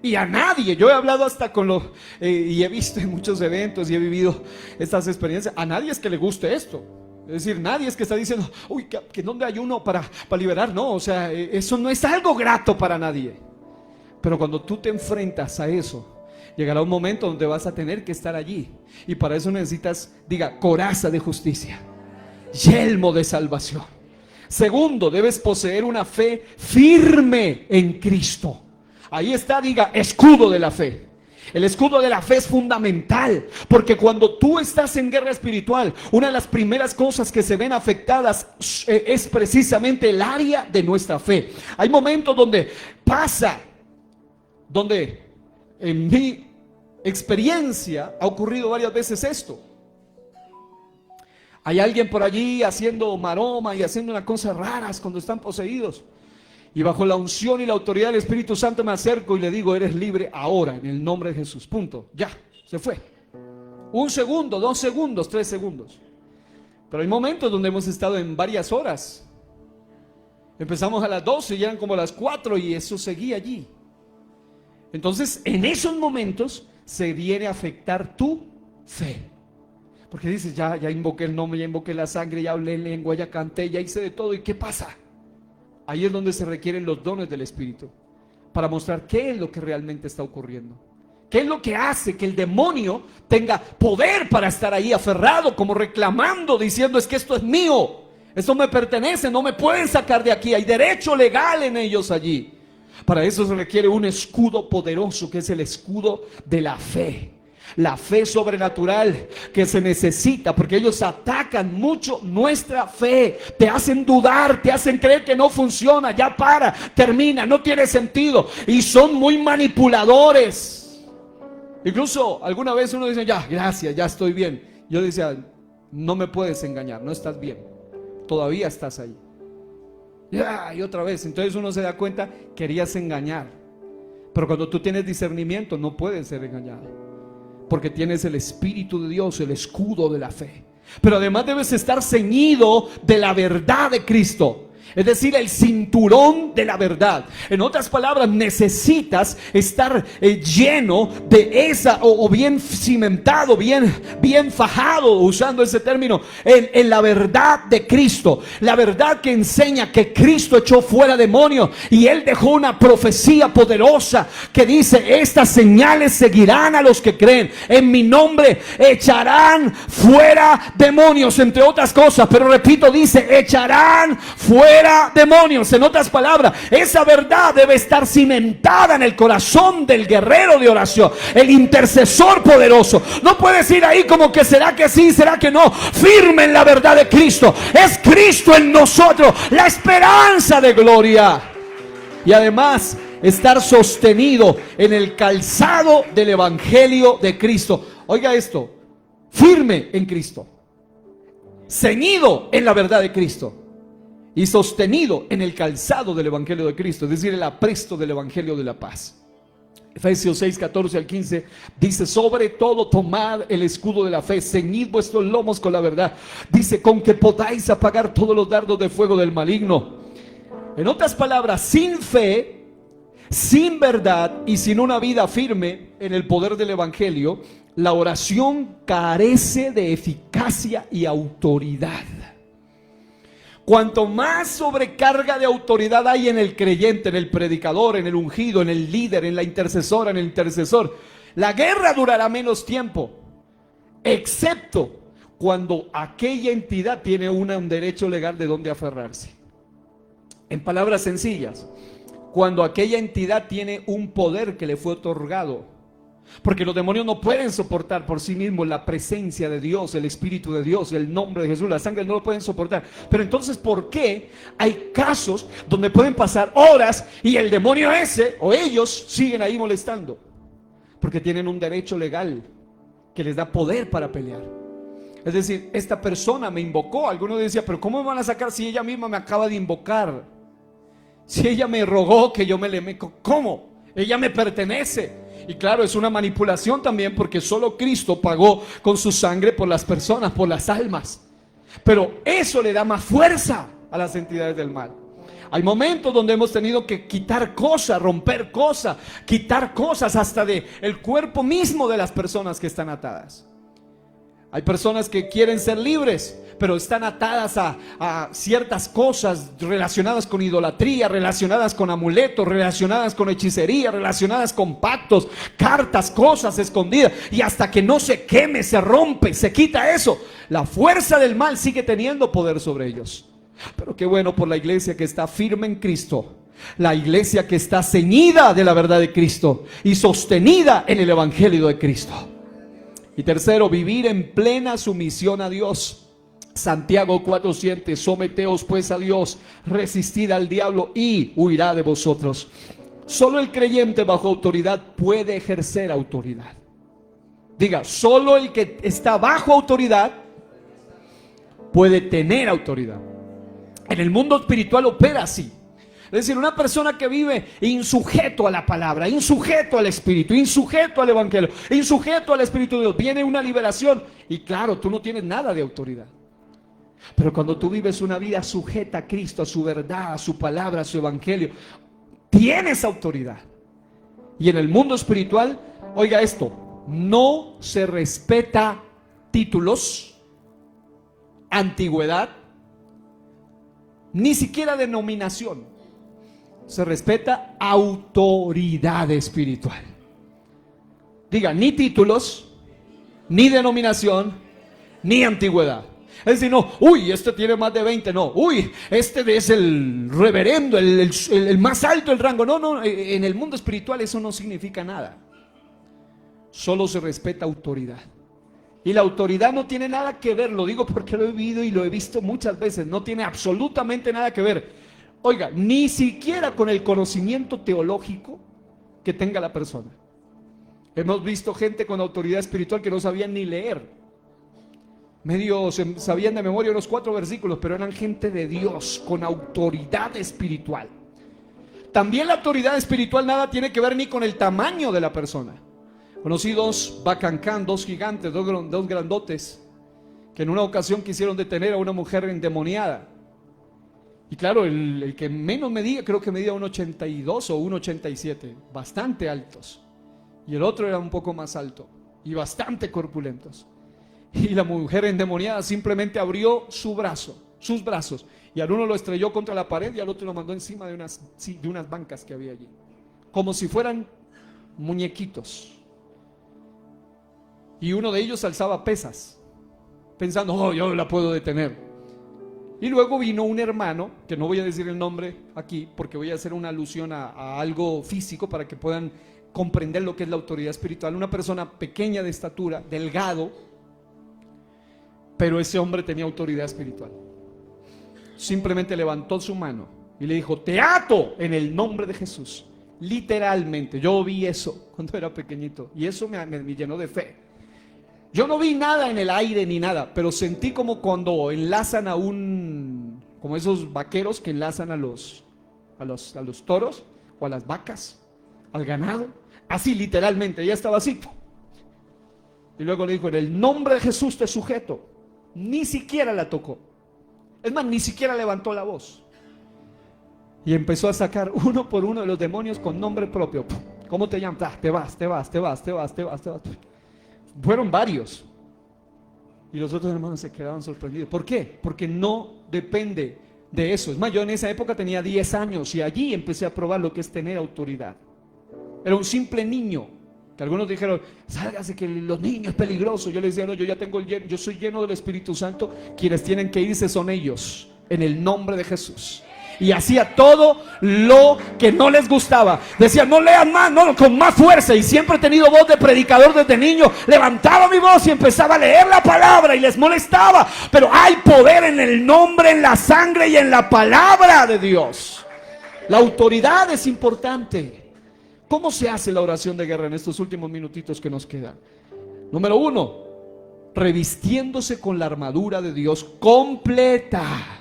Y a nadie, yo he hablado hasta con los, y he visto en muchos eventos y he vivido estas experiencias, a nadie es que le guste esto. Es decir, nadie es que está diciendo: uy, que dónde ayuno para liberar. No, o sea, eso no es algo grato para nadie. Pero cuando tú te enfrentas a eso, llegará un momento donde vas a tener que estar allí. Y para eso necesitas, diga, coraza de justicia, yelmo de salvación. Segundo, debes poseer una fe firme en Cristo. Ahí está, diga, escudo de la fe. El escudo de la fe es fundamental, porque cuando tú estás en guerra espiritual, una de las primeras cosas que se ven afectadas es precisamente el área de nuestra fe. Hay momentos donde pasa, donde en mi experiencia ha ocurrido varias veces esto. Hay alguien por allí haciendo maroma y haciendo unas cosas raras cuando están poseídos. Y bajo la unción y la autoridad del Espíritu Santo me acerco y le digo: eres libre ahora en el nombre de Jesús. Punto. Ya, se fue. 1 segundo, 2 segundos, 3 segundos. Pero hay momentos donde hemos estado en varias horas. Empezamos a las 12 y eran como las 4 y eso seguía allí. Entonces, en esos momentos se viene a afectar tu fe. Porque dices: ya invoqué el nombre, ya invoqué la sangre, ya hablé en lengua, ya canté, ya hice de todo. ¿Y qué pasa? Ahí es donde se requieren los dones del Espíritu, para mostrar qué es lo que realmente está ocurriendo. ¿Qué es lo que hace que el demonio tenga poder para estar ahí aferrado, como reclamando, diciendo: es que esto es mío, esto me pertenece, no me pueden sacar de aquí, hay derecho legal en ellos allí? Para eso se requiere un escudo poderoso, que es el escudo de la fe. La fe sobrenatural que se necesita, porque ellos atacan mucho nuestra fe. Te hacen dudar, te hacen creer que no funciona, ya para, termina, no tiene sentido. Y son muy manipuladores. Incluso alguna vez uno dice: ya, gracias, ya estoy bien. Yo decía: no me puedes engañar, no estás bien, todavía estás ahí. Ya, y otra vez. Entonces uno se da cuenta, querías engañar. Pero cuando tú tienes discernimiento, no puedes ser engañado, porque tienes el Espíritu de Dios, el escudo de la fe. Pero además debes estar ceñido de la verdad de Cristo. Es decir, el cinturón de la verdad. En otras palabras, necesitas estar lleno de esa, o bien cimentado, bien fajado, usando ese término, en la verdad de Cristo. La verdad que enseña que Cristo echó fuera demonios, y Él dejó una profecía poderosa que dice: estas señales seguirán a los que creen. En mi nombre echarán fuera demonios, entre otras cosas. Pero repito, dice: echarán fuera demonios. En otras palabras, esa verdad debe estar cimentada en el corazón del guerrero de oración, el intercesor poderoso. No puedes ir ahí como que será que sí, será que no. Firme en la verdad de Cristo. Es Cristo en nosotros, la esperanza de gloria. Y además, estar sostenido en el calzado del Evangelio de Cristo. Oiga esto: firme en Cristo, ceñido en la verdad de Cristo. y sostenido en el calzado del Evangelio de Cristo, es decir, el apresto del Evangelio de la paz. Efesios 6, 14 al 15 dice: sobre todo tomad el escudo de la fe, ceñid vuestros lomos con la verdad, dice, con que podáis apagar todos los dardos de fuego del maligno. En otras palabras, sin fe, sin verdad y sin una vida firme en el poder del Evangelio, la oración carece de eficacia y autoridad. Cuanto más sobrecarga de autoridad hay en el creyente, en el predicador, en el ungido, en el líder, en la intercesora, en el intercesor, la guerra durará menos tiempo, excepto cuando aquella entidad tiene un derecho legal de donde aferrarse. En palabras sencillas, cuando aquella entidad tiene un poder que le fue otorgado. Porque los demonios no pueden soportar por sí mismos la presencia de Dios, el Espíritu de Dios, el nombre de Jesús, la sangre, no lo pueden soportar. Pero entonces, ¿por qué hay casos donde pueden pasar horas y el demonio ese o ellos siguen ahí molestando? Porque tienen un derecho legal que les da poder para pelear. Es decir, esta persona me invocó. Algunos decían, pero ¿cómo me van a sacar si ella misma me acaba de invocar? Si ella me rogó que yo me le... ¿Cómo? Ella me pertenece. Y claro, es una manipulación también, porque solo Cristo pagó con su sangre por las personas, por las almas. Pero eso le da más fuerza a las entidades del mal. Hay momentos donde hemos tenido que quitar cosas, romper cosas, quitar cosas hasta de el cuerpo mismo de las personas que están atadas. Hay personas que quieren ser libres, pero están atadas a ciertas cosas relacionadas con idolatría, relacionadas con amuletos, relacionadas con hechicería, relacionadas con pactos, cartas, cosas escondidas. Y hasta que no se queme, se rompe, se quita eso, la fuerza del mal sigue teniendo poder sobre ellos. Pero qué bueno por la iglesia que está firme en Cristo, la iglesia que está ceñida de la verdad de Cristo y sostenida en el Evangelio de Cristo. Y tercero, vivir en plena sumisión a Dios. Santiago 4:7, someteos pues a Dios, resistid al diablo y huirá de vosotros. Solo el creyente bajo autoridad puede ejercer autoridad. Diga, solo el que está bajo autoridad puede tener autoridad. En el mundo espiritual opera así. Es decir, una persona que vive insujeto a la palabra, insujeto al Espíritu, insujeto al Evangelio, insujeto al Espíritu de Dios, viene una liberación y claro, tú no tienes nada de autoridad. Pero cuando tú vives una vida sujeta a Cristo, a su verdad, a su palabra, a su Evangelio, tienes autoridad. Y en el mundo espiritual, oiga esto, no se respeta títulos, antigüedad, ni siquiera denominación. Se respeta autoridad espiritual. Diga, ni títulos, ni denominación, ni antigüedad. Es decir, no, uy, este tiene más de 20, no, uy, este es el reverendo, el más alto el rango. No, no, en el mundo espiritual eso no significa nada. Solo se respeta autoridad. Y la autoridad no tiene nada que ver, lo digo porque lo he vivido y lo he visto muchas veces, no tiene absolutamente nada que ver. Oiga, ni siquiera con el conocimiento teológico que tenga la persona. Hemos visto gente con autoridad espiritual que no sabían ni leer. Medio sabían de memoria unos 4 versículos, pero eran gente de Dios con autoridad espiritual. También la autoridad espiritual nada tiene que ver ni con el tamaño de la persona. Conocí 2 bacancán, 2 gigantes, dos grandotes, que en una ocasión quisieron detener a una mujer endemoniada. Y claro, el que menos medía, creo que medía 1,82 o 1,87, bastante altos. Y el otro era un poco más alto y bastante corpulentos. Y la mujer endemoniada simplemente abrió sus brazos, y al uno lo estrelló contra la pared y al otro lo mandó encima de unas bancas que había allí, como si fueran muñequitos. Y uno de ellos alzaba pesas, pensando, oh, yo la puedo detener. Y luego vino un hermano, que no voy a decir el nombre aquí, porque voy a hacer una alusión a algo físico para que puedan comprender lo que es la autoridad espiritual. Una persona pequeña de estatura, delgado, pero ese hombre tenía autoridad espiritual. Simplemente levantó su mano y le dijo, te ato en el nombre de Jesús. Literalmente, yo vi eso cuando era pequeñito y eso me llenó de fe. Yo no vi nada en el aire ni nada, pero sentí como cuando enlazan a un como esos vaqueros que enlazan a los toros o a las vacas, al ganado, así literalmente, ella estaba así. Y luego le dijo, en el nombre de Jesús te sujeto. Ni siquiera la tocó. Es más, ni siquiera levantó la voz. Y empezó a sacar uno por uno de los demonios con nombre propio. ¿Cómo te llamas? Ah, te vas. Fueron varios. Y los otros hermanos se quedaban sorprendidos. ¿Por qué? Porque no depende de eso. Es más, yo en esa época tenía 10 años y allí empecé a probar lo que es tener autoridad. Era un simple niño. Que algunos dijeron, sálgase que los niños es peligroso. Yo les decía, no, yo soy lleno del Espíritu Santo. Quienes tienen que irse son ellos, en el nombre de Jesús. Y hacía todo lo que no les gustaba. Decía, no lean más, no, con más fuerza. Y siempre he tenido voz de predicador desde niño. Levantaba mi voz y empezaba a leer la palabra y les molestaba. Pero hay poder en el nombre, en la sangre y en la palabra de Dios. La autoridad es importante. ¿Cómo se hace la oración de guerra en estos últimos minutitos que nos quedan? Número 1, revistiéndose con la armadura de Dios completa.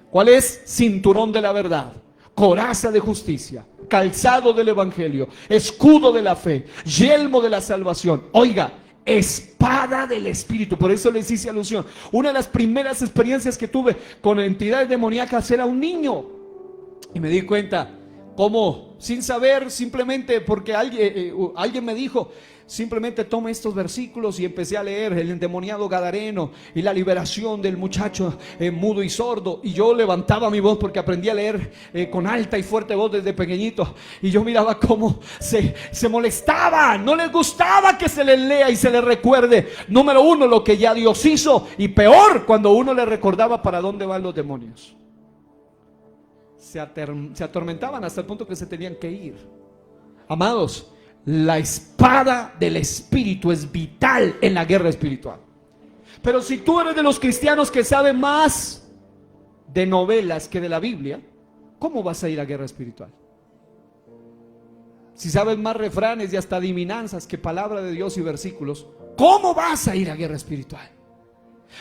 ¿Cuál es? Cinturón de la verdad, coraza de justicia, calzado del evangelio, escudo de la fe, yelmo de la salvación. Oiga, espada del Espíritu. Por eso les hice alusión. Una de las primeras experiencias que tuve con entidades demoníacas era un niño. Y me di cuenta cómo, sin saber, simplemente porque alguien me dijo, simplemente toma estos versículos, y empecé a leer el endemoniado gadareno y la liberación del muchacho mudo y sordo. Y yo levantaba mi voz porque aprendí a leer con alta y fuerte voz desde pequeñito. Y yo miraba cómo se molestaba, no les gustaba que se les lea y se les recuerde, número 1, lo que ya Dios hizo, y peor, cuando uno le recordaba para dónde van los demonios. Se atormentaban hasta el punto que se tenían que ir. Amados, la espada del Espíritu es vital en la guerra espiritual. Pero si tú eres de los cristianos que saben más de novelas que de la Biblia, ¿cómo vas a ir a guerra espiritual? Si sabes más refranes y hasta adivinanzas que palabra de Dios y versículos, ¿cómo vas a ir a guerra espiritual?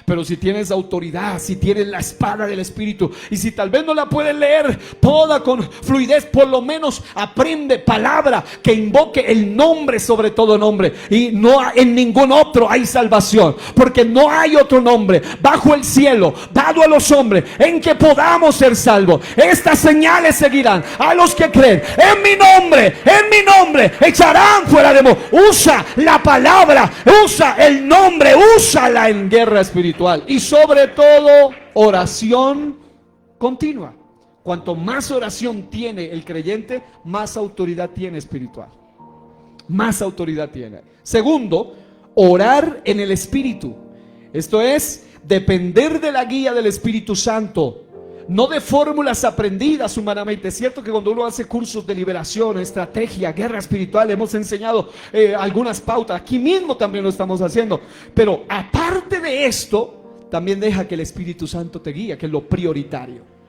Pero si tienes autoridad, si tienes la espada del Espíritu, y si tal vez no la puedes leer toda con fluidez, por lo menos aprende palabra que invoque el nombre sobre todo nombre. Y no en ningún otro hay salvación, porque no hay otro nombre bajo el cielo dado a los hombres en que podamos ser salvos. Estas señales seguirán a los que creen. En mi nombre echarán fuera demonios. Usa la palabra, usa el nombre, úsala en guerra espiritual. Y sobre todo, oración continua. Cuanto más oración tiene el creyente, más autoridad tiene espiritual. Más autoridad tiene. Segundo, orar en el Espíritu. Esto es, depender de la guía del Espíritu Santo, no de fórmulas aprendidas humanamente. Es cierto que cuando uno hace cursos de liberación, estrategia, guerra espiritual, hemos enseñado algunas pautas. Aquí mismo también lo estamos haciendo. Pero aparte de esto, también deja que el Espíritu Santo te guíe, que es lo prioritario.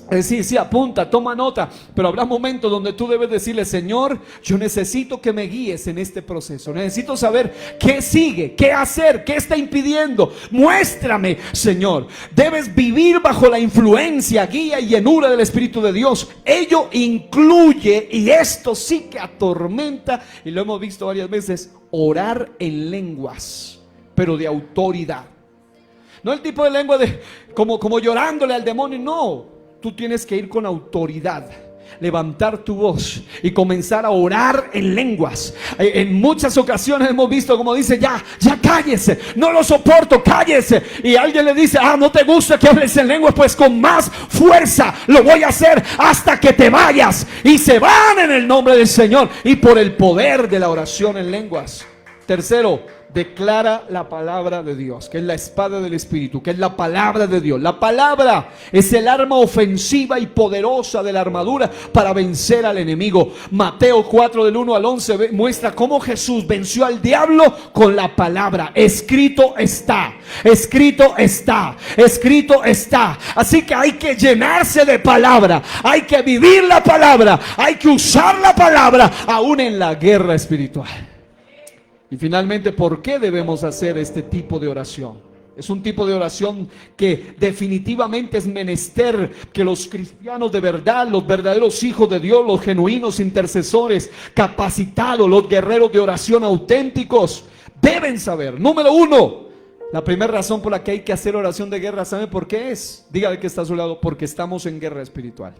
Es decir, sí, apunta, toma nota, pero habrá momentos donde tú debes decirle: Señor, yo necesito que me guíes en este proceso. Necesito saber qué sigue, qué hacer, qué está impidiendo. Muéstrame, Señor. Debes vivir bajo la influencia, guía y llenura del Espíritu de Dios. Ello incluye, y esto sí que atormenta, y lo hemos visto varias veces, orar en lenguas, pero de autoridad. No el tipo de lengua de como llorándole al demonio, no. Tú tienes que ir con autoridad, levantar tu voz y comenzar a orar en lenguas. En muchas ocasiones hemos visto como dice: ya cállese, no lo soporto, cállese. Y alguien le dice: no te gusta que hables en lenguas, pues con más fuerza lo voy a hacer hasta que te vayas. Y se van en el nombre del Señor y por el poder de la oración en lenguas. Tercero, declara la palabra de Dios, que es la espada del Espíritu, que es la palabra de Dios. La palabra es el arma ofensiva y poderosa de la armadura para vencer al enemigo. Mateo 4 del 1 al 11 muestra cómo Jesús venció al diablo con la palabra. Escrito está, escrito está, escrito está. Así que hay que llenarse de palabra, hay que vivir la palabra, hay que usar la palabra aún en la guerra espiritual. Y finalmente, ¿por qué debemos hacer este tipo de oración? Es un tipo de oración que definitivamente es menester que los cristianos de verdad, los verdaderos hijos de Dios, los genuinos intercesores, capacitados, los guerreros de oración auténticos, deben saber. Número uno, la primera razón por la que hay que hacer oración de guerra, ¿sabe por qué es? Dígale que está a su lado, porque estamos en guerra espiritual.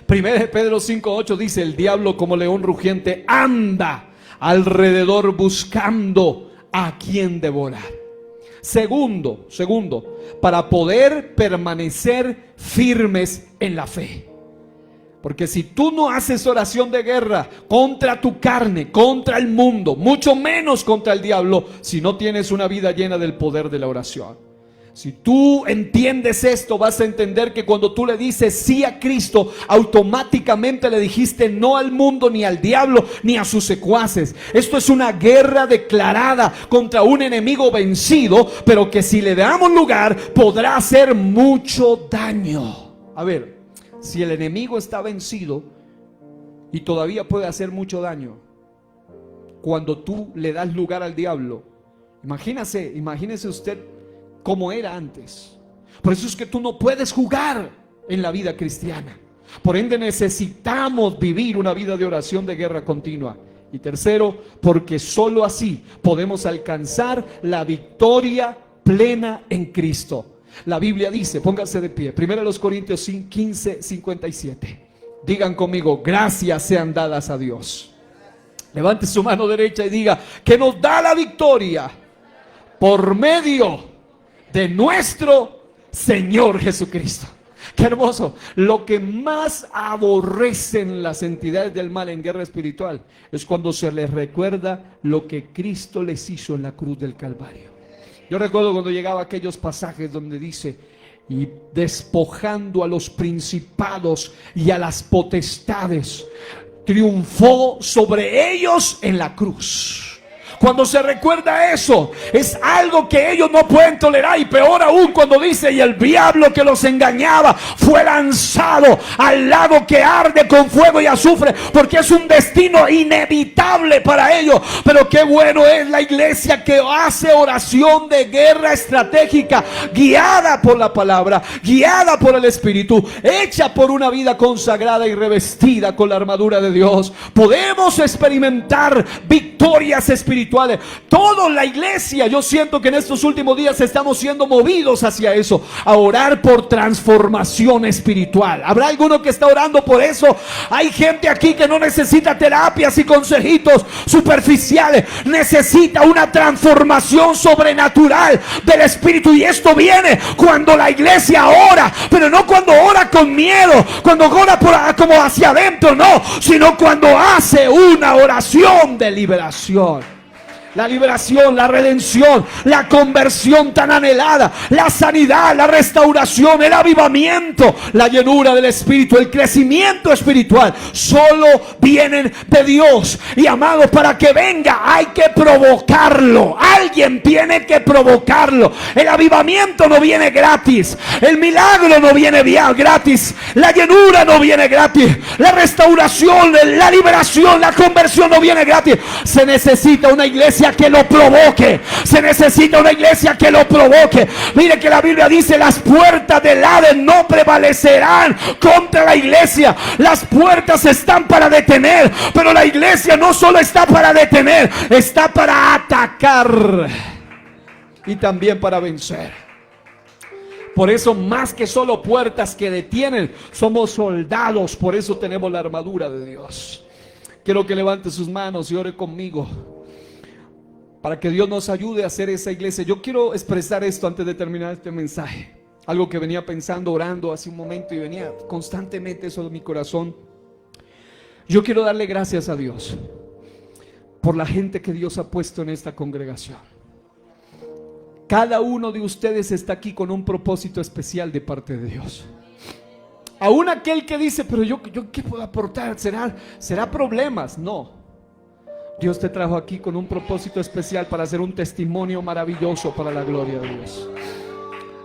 1 Pedro 5:8 dice: el diablo como león rugiente anda alrededor buscando a quien devorar. Segundo, para poder permanecer firmes en la fe. Porque si tú no haces oración de guerra contra tu carne, contra el mundo, mucho menos contra el diablo, si no tienes una vida llena del poder de la oración. Si tú entiendes esto, vas a entender que cuando tú le dices sí a Cristo, automáticamente le dijiste no al mundo, ni al diablo, ni a sus secuaces. Esto es una guerra declarada contra un enemigo vencido, pero que si le damos lugar, podrá hacer mucho daño. A ver, si el enemigo está vencido y todavía puede hacer mucho daño, cuando tú le das lugar al diablo, imagínese usted como era antes. Por eso es que tú no puedes jugar en la vida cristiana. Por ende necesitamos vivir una vida de oración de guerra continua. Y tercero, porque solo así podemos alcanzar la victoria plena en Cristo. La Biblia dice, pónganse de pie, 1 Corintios 15:57. Digan conmigo: gracias sean dadas a Dios. Levante su mano derecha y diga: que nos da la victoria por medio de nuestro Señor Jesucristo. Qué hermoso. Lo que más aborrecen las entidades del mal en guerra espiritual es cuando se les recuerda lo que Cristo les hizo en la cruz del Calvario. Yo recuerdo cuando llegaba a aquellos pasajes donde dice: y despojando a los principados y a las potestades, triunfó sobre ellos en la cruz. Cuando se recuerda eso, es algo que ellos no pueden tolerar. Y peor aún cuando dice: y el diablo que los engañaba fue lanzado al lago que arde con fuego y azufre, porque es un destino inevitable para ellos. Pero qué bueno es la iglesia que hace oración de guerra estratégica, guiada por la palabra, guiada por el Espíritu, hecha por una vida consagrada y revestida con la armadura de Dios. Podemos experimentar victorias espirituales. Toda la iglesia, yo siento que en estos últimos días estamos siendo movidos hacia eso, a orar por transformación espiritual. ¿Habrá alguno que está orando por eso? Hay gente aquí que no necesita terapias y consejitos superficiales, necesita una transformación sobrenatural del espíritu, y esto viene cuando la iglesia ora, pero no cuando ora con miedo, cuando ora como hacia adentro, no, sino cuando hace una oración de liberación. La liberación, la redención, la conversión tan anhelada, la sanidad, la restauración, el avivamiento, la llenura del Espíritu, el crecimiento espiritual, solo vienen de Dios. Y amados, para que venga hay que provocarlo. Alguien tiene que provocarlo. El avivamiento no viene gratis, el milagro no viene gratis, la llenura no viene gratis, la restauración, la liberación, la conversión no viene gratis. Se necesita una iglesia que lo provoque. Se necesita una iglesia que lo provoque. Mire que la Biblia dice: las puertas del Hades no prevalecerán contra la iglesia. Las puertas están para detener, pero la iglesia no solo está para detener, está para atacar y también para vencer. Por eso, más que solo puertas que detienen, somos soldados. Por eso tenemos la armadura de Dios. Quiero que levante sus manos y ore conmigo, para que Dios nos ayude a hacer esa iglesia. Yo quiero expresar esto antes de terminar este mensaje. Algo que venía pensando, orando hace un momento, y venía constantemente eso en mi corazón. Yo quiero darle gracias a Dios por la gente que Dios ha puesto en esta congregación. Cada uno de ustedes está aquí con un propósito especial de parte de Dios. Aún aquel que dice: pero yo ¿qué puedo aportar? ¿Será problemas? No. Dios te trajo aquí con un propósito especial para hacer un testimonio maravilloso para la gloria de Dios.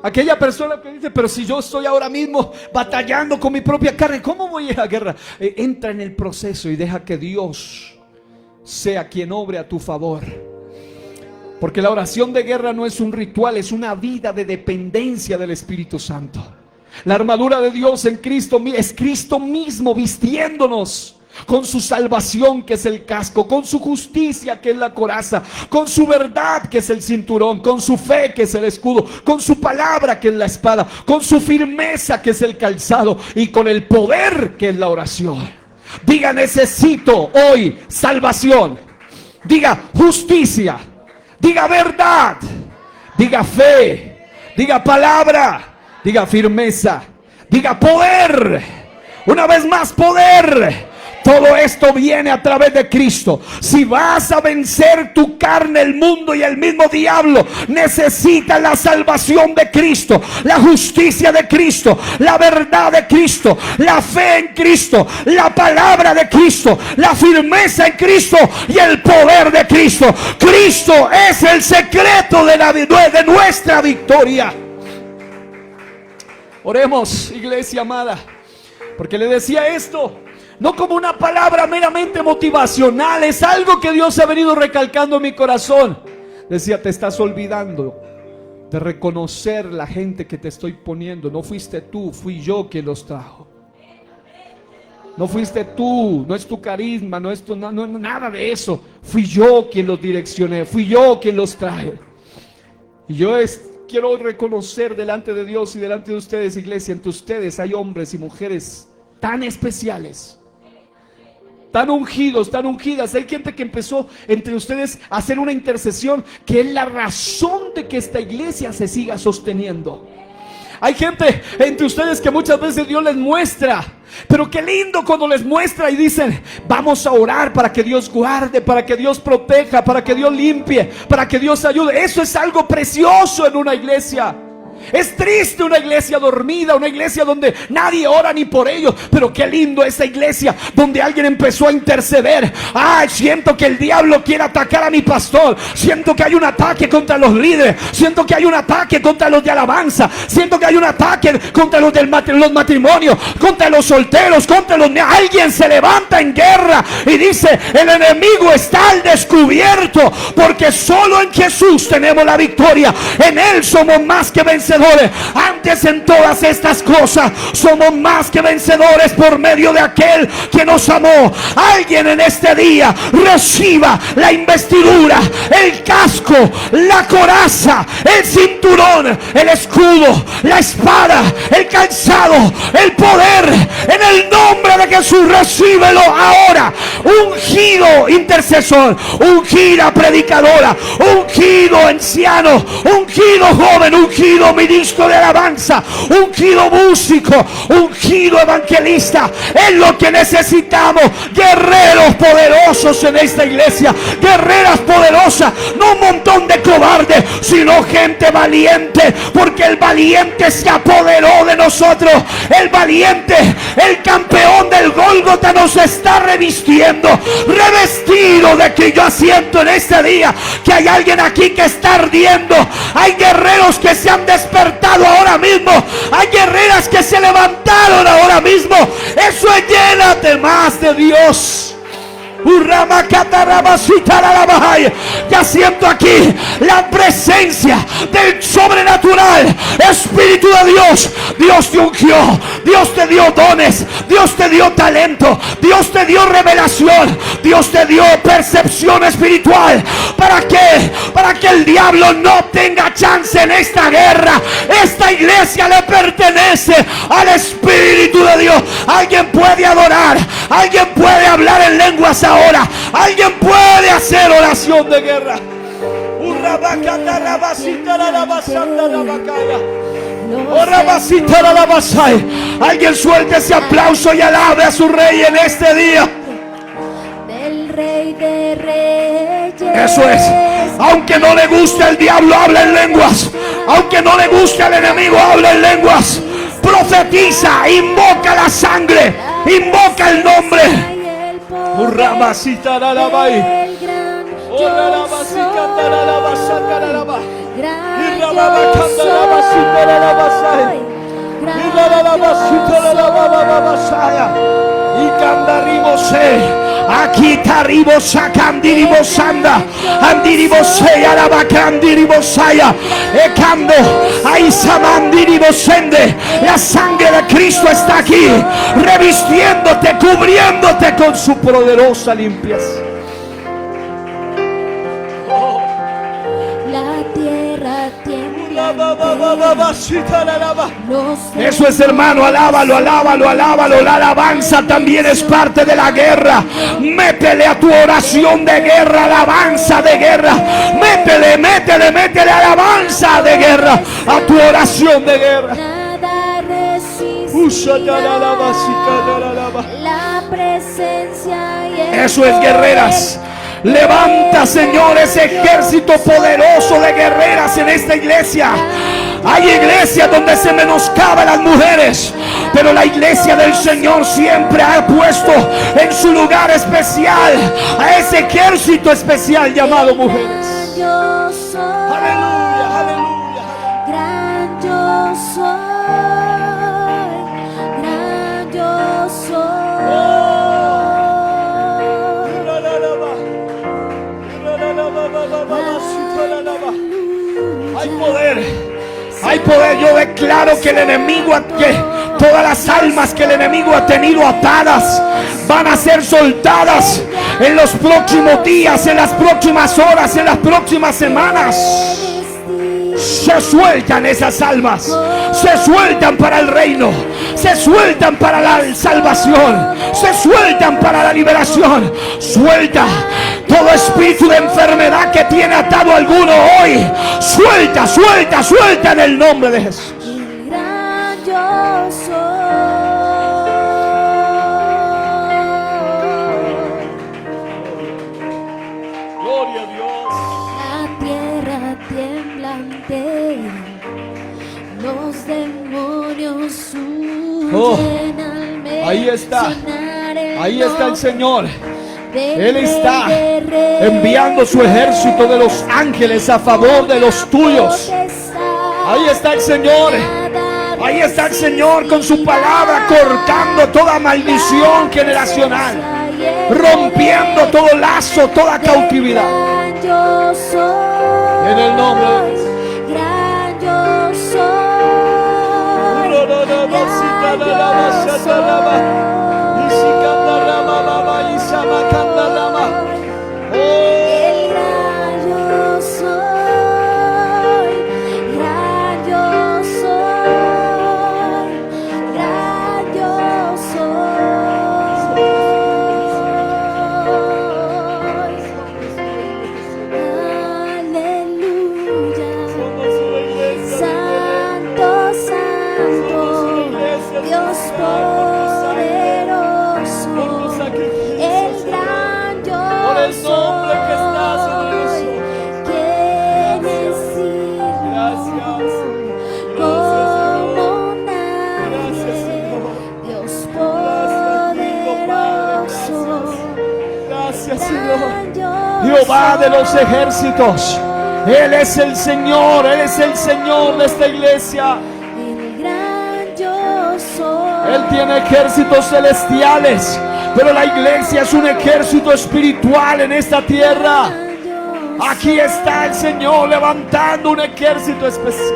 Aquella persona que dice: pero si yo estoy ahora mismo batallando con mi propia carne, ¿cómo voy a ir a la guerra? Entra en el proceso y deja que Dios sea quien obre a tu favor. Porque la oración de guerra no es un ritual, es una vida de dependencia del Espíritu Santo. La armadura de Dios en Cristo es Cristo mismo vistiéndonos con su salvación, que es el casco, con su justicia, que es la coraza, con su verdad, que es el cinturón, con su fe, que es el escudo, con su palabra, que es la espada, con su firmeza, que es el calzado, y con el poder, que es la oración. Diga: necesito hoy salvación. Diga: justicia. Diga: verdad. Diga: fe. Diga: palabra. Diga: firmeza. Diga: poder. Una vez más: poder. Todo esto viene a través de Cristo. Si vas a vencer tu carne, el mundo y el mismo diablo, necesitas la salvación de Cristo, la justicia de Cristo, la verdad de Cristo, la fe en Cristo, la palabra de Cristo, la firmeza en Cristo y el poder de Cristo. Cristo es el secreto de nuestra victoria. Oremos, iglesia amada, porque le decía esto no como una palabra meramente motivacional, es algo que Dios ha venido recalcando en mi corazón. Decía: te estás olvidando de reconocer la gente que te estoy poniendo. No fuiste tú, fui yo quien los trajo. No fuiste tú, no es tu carisma, no es nada de eso. Fui yo quien los direccioné, fui yo quien los traje. Y yo quiero reconocer delante de Dios y delante de ustedes, iglesia, entre ustedes hay hombres y mujeres tan especiales, tan ungidos, tan ungidas. Hay gente que empezó entre ustedes a hacer una intercesión que es la razón de que esta iglesia se siga sosteniendo. Hay gente entre ustedes que muchas veces Dios les muestra, pero qué lindo cuando les muestra y dicen: vamos a orar para que Dios guarde, para que Dios proteja, para que Dios limpie, para que Dios ayude. Eso es algo precioso en una iglesia. Es triste una iglesia dormida, una iglesia donde nadie ora ni por ellos. Pero qué lindo esa iglesia donde alguien empezó a interceder. Siento que el diablo quiere atacar a mi pastor. Siento que hay un ataque contra los líderes. Siento que hay un ataque contra los de alabanza. Siento que hay un ataque contra los los matrimonios, contra los solteros, contra los... Alguien se levanta en guerra y dice: el enemigo está al descubierto, porque solo en Jesús tenemos la victoria. En Él somos más que vencedores. Antes en todas estas cosas somos más que vencedores por medio de aquel que nos amó. Alguien en este día reciba la investidura, el casco, la coraza, el cinturón, el escudo, la espada, el calzado, el poder. En el nombre de Jesús, recíbelo ahora. Ungido intercesor, ungida predicadora, ungido anciano, ungido joven, ungido ministro de alabanza, ungido músico, ungido evangelista. Es lo que necesitamos. Guerreros poderosos en esta iglesia, guerreras poderosas, no un montón de cobardes, sino gente valiente, porque el valiente se apoderó de nosotros. El valiente, el campeón del Gólgota, nos está revistiendo, revestido de que yo siento en este día que hay alguien aquí que está ardiendo. Hay guerreros que se han despertado ahora mismo. Hay guerreras que se levantaron ahora mismo. Eso es: llénate más de Dios. Ya siento aquí la presencia del sobrenatural Espíritu de Dios. Dios te ungió, Dios te dio dones, Dios te dio talento, Dios te dio revelación, Dios te dio percepción espiritual. ¿Para qué? Para que el diablo no tenga chance en esta guerra. Esta iglesia le pertenece al Espíritu de Dios. Alguien puede adorar, alguien puede hablar en lenguas ahora, alguien puede hacer oración de guerra. Alguien suelte ese aplauso y alabe a su rey en este día.
Del Rey de Reyes.
Eso es. Aunque no le guste al diablo, habla en lenguas. Aunque no le guste al enemigo, habla en lenguas. Profetiza, invoca la sangre, invoca el nombre.
Aquí taribo sacandiribo sanda, andiribo seya la bacandiribo saya, ecando, ahí samandiribo sende. La sangre de Cristo está aquí, revistiéndote, cubriéndote con su poderosa limpieza.
La tierra tiembla.
Eso es, hermano, alábalo, alábalo, alábalo. La alabanza también es parte de la guerra. Métele a tu oración de guerra, alabanza de guerra. Métele, métele, métele alabanza de guerra a tu oración de guerra.
Nada resistirá la presencia y el
Eso es, guerreras. Levanta, Señor, ese ejército poderoso de guerreras en esta iglesia. Hay iglesias donde se menoscaban las mujeres, pero la iglesia del Señor siempre ha puesto en su lugar especial a ese ejército especial llamado mujeres.
Yo soy,
Aleluya, aleluya.
gran yo soy, gran yo soy.
Hay poder, hay poder. Yo declaro que el enemigo, que todas las almas que el enemigo ha tenido atadas van a ser soltadas en los próximos días, en las próximas horas, en las próximas semanas. Se sueltan esas almas, se sueltan para el reino, se sueltan para la salvación, se sueltan para la liberación. Suelta todo espíritu de enfermedad que tiene atado a alguno hoy. Suelta, suelta, suelta en el nombre de Jesús.
El gran yo soy.
Gloria a Dios.
La tierra temblante, los demonios huyen al
ahí está.
mencionar el
Ahí está el
nombre
Señor.
del
Él está
Rey de Reyes.
Enviando su ejército de los ángeles a favor de los tuyos.
Ahí está el Señor.
Ahí está el Señor con su palabra, cortando toda maldición generacional, rompiendo todo lazo, toda cautividad.
Yo soy,
En el nombre de Jesús.
gran yo soy, gran yo soy. El gran yo soy, gran yo soy, gran yo soy. Aleluya. Santo, santo, Dios poderoso, el gran yo
Por el nombre que estás en el
soy,
cielo.
quien es
Gracias.
como nadie,
Gracias, Señor.
Dios
Gracias,
poderoso,
Gracias, Señor.
gran yo
Jehová de los
soy.
ejércitos, Él es el Señor, Él es el Señor de esta iglesia.
El gran yo soy.
Él tiene ejércitos celestiales, pero la iglesia es un ejército espiritual en esta tierra. Aquí está el Señor levantando un ejército especial.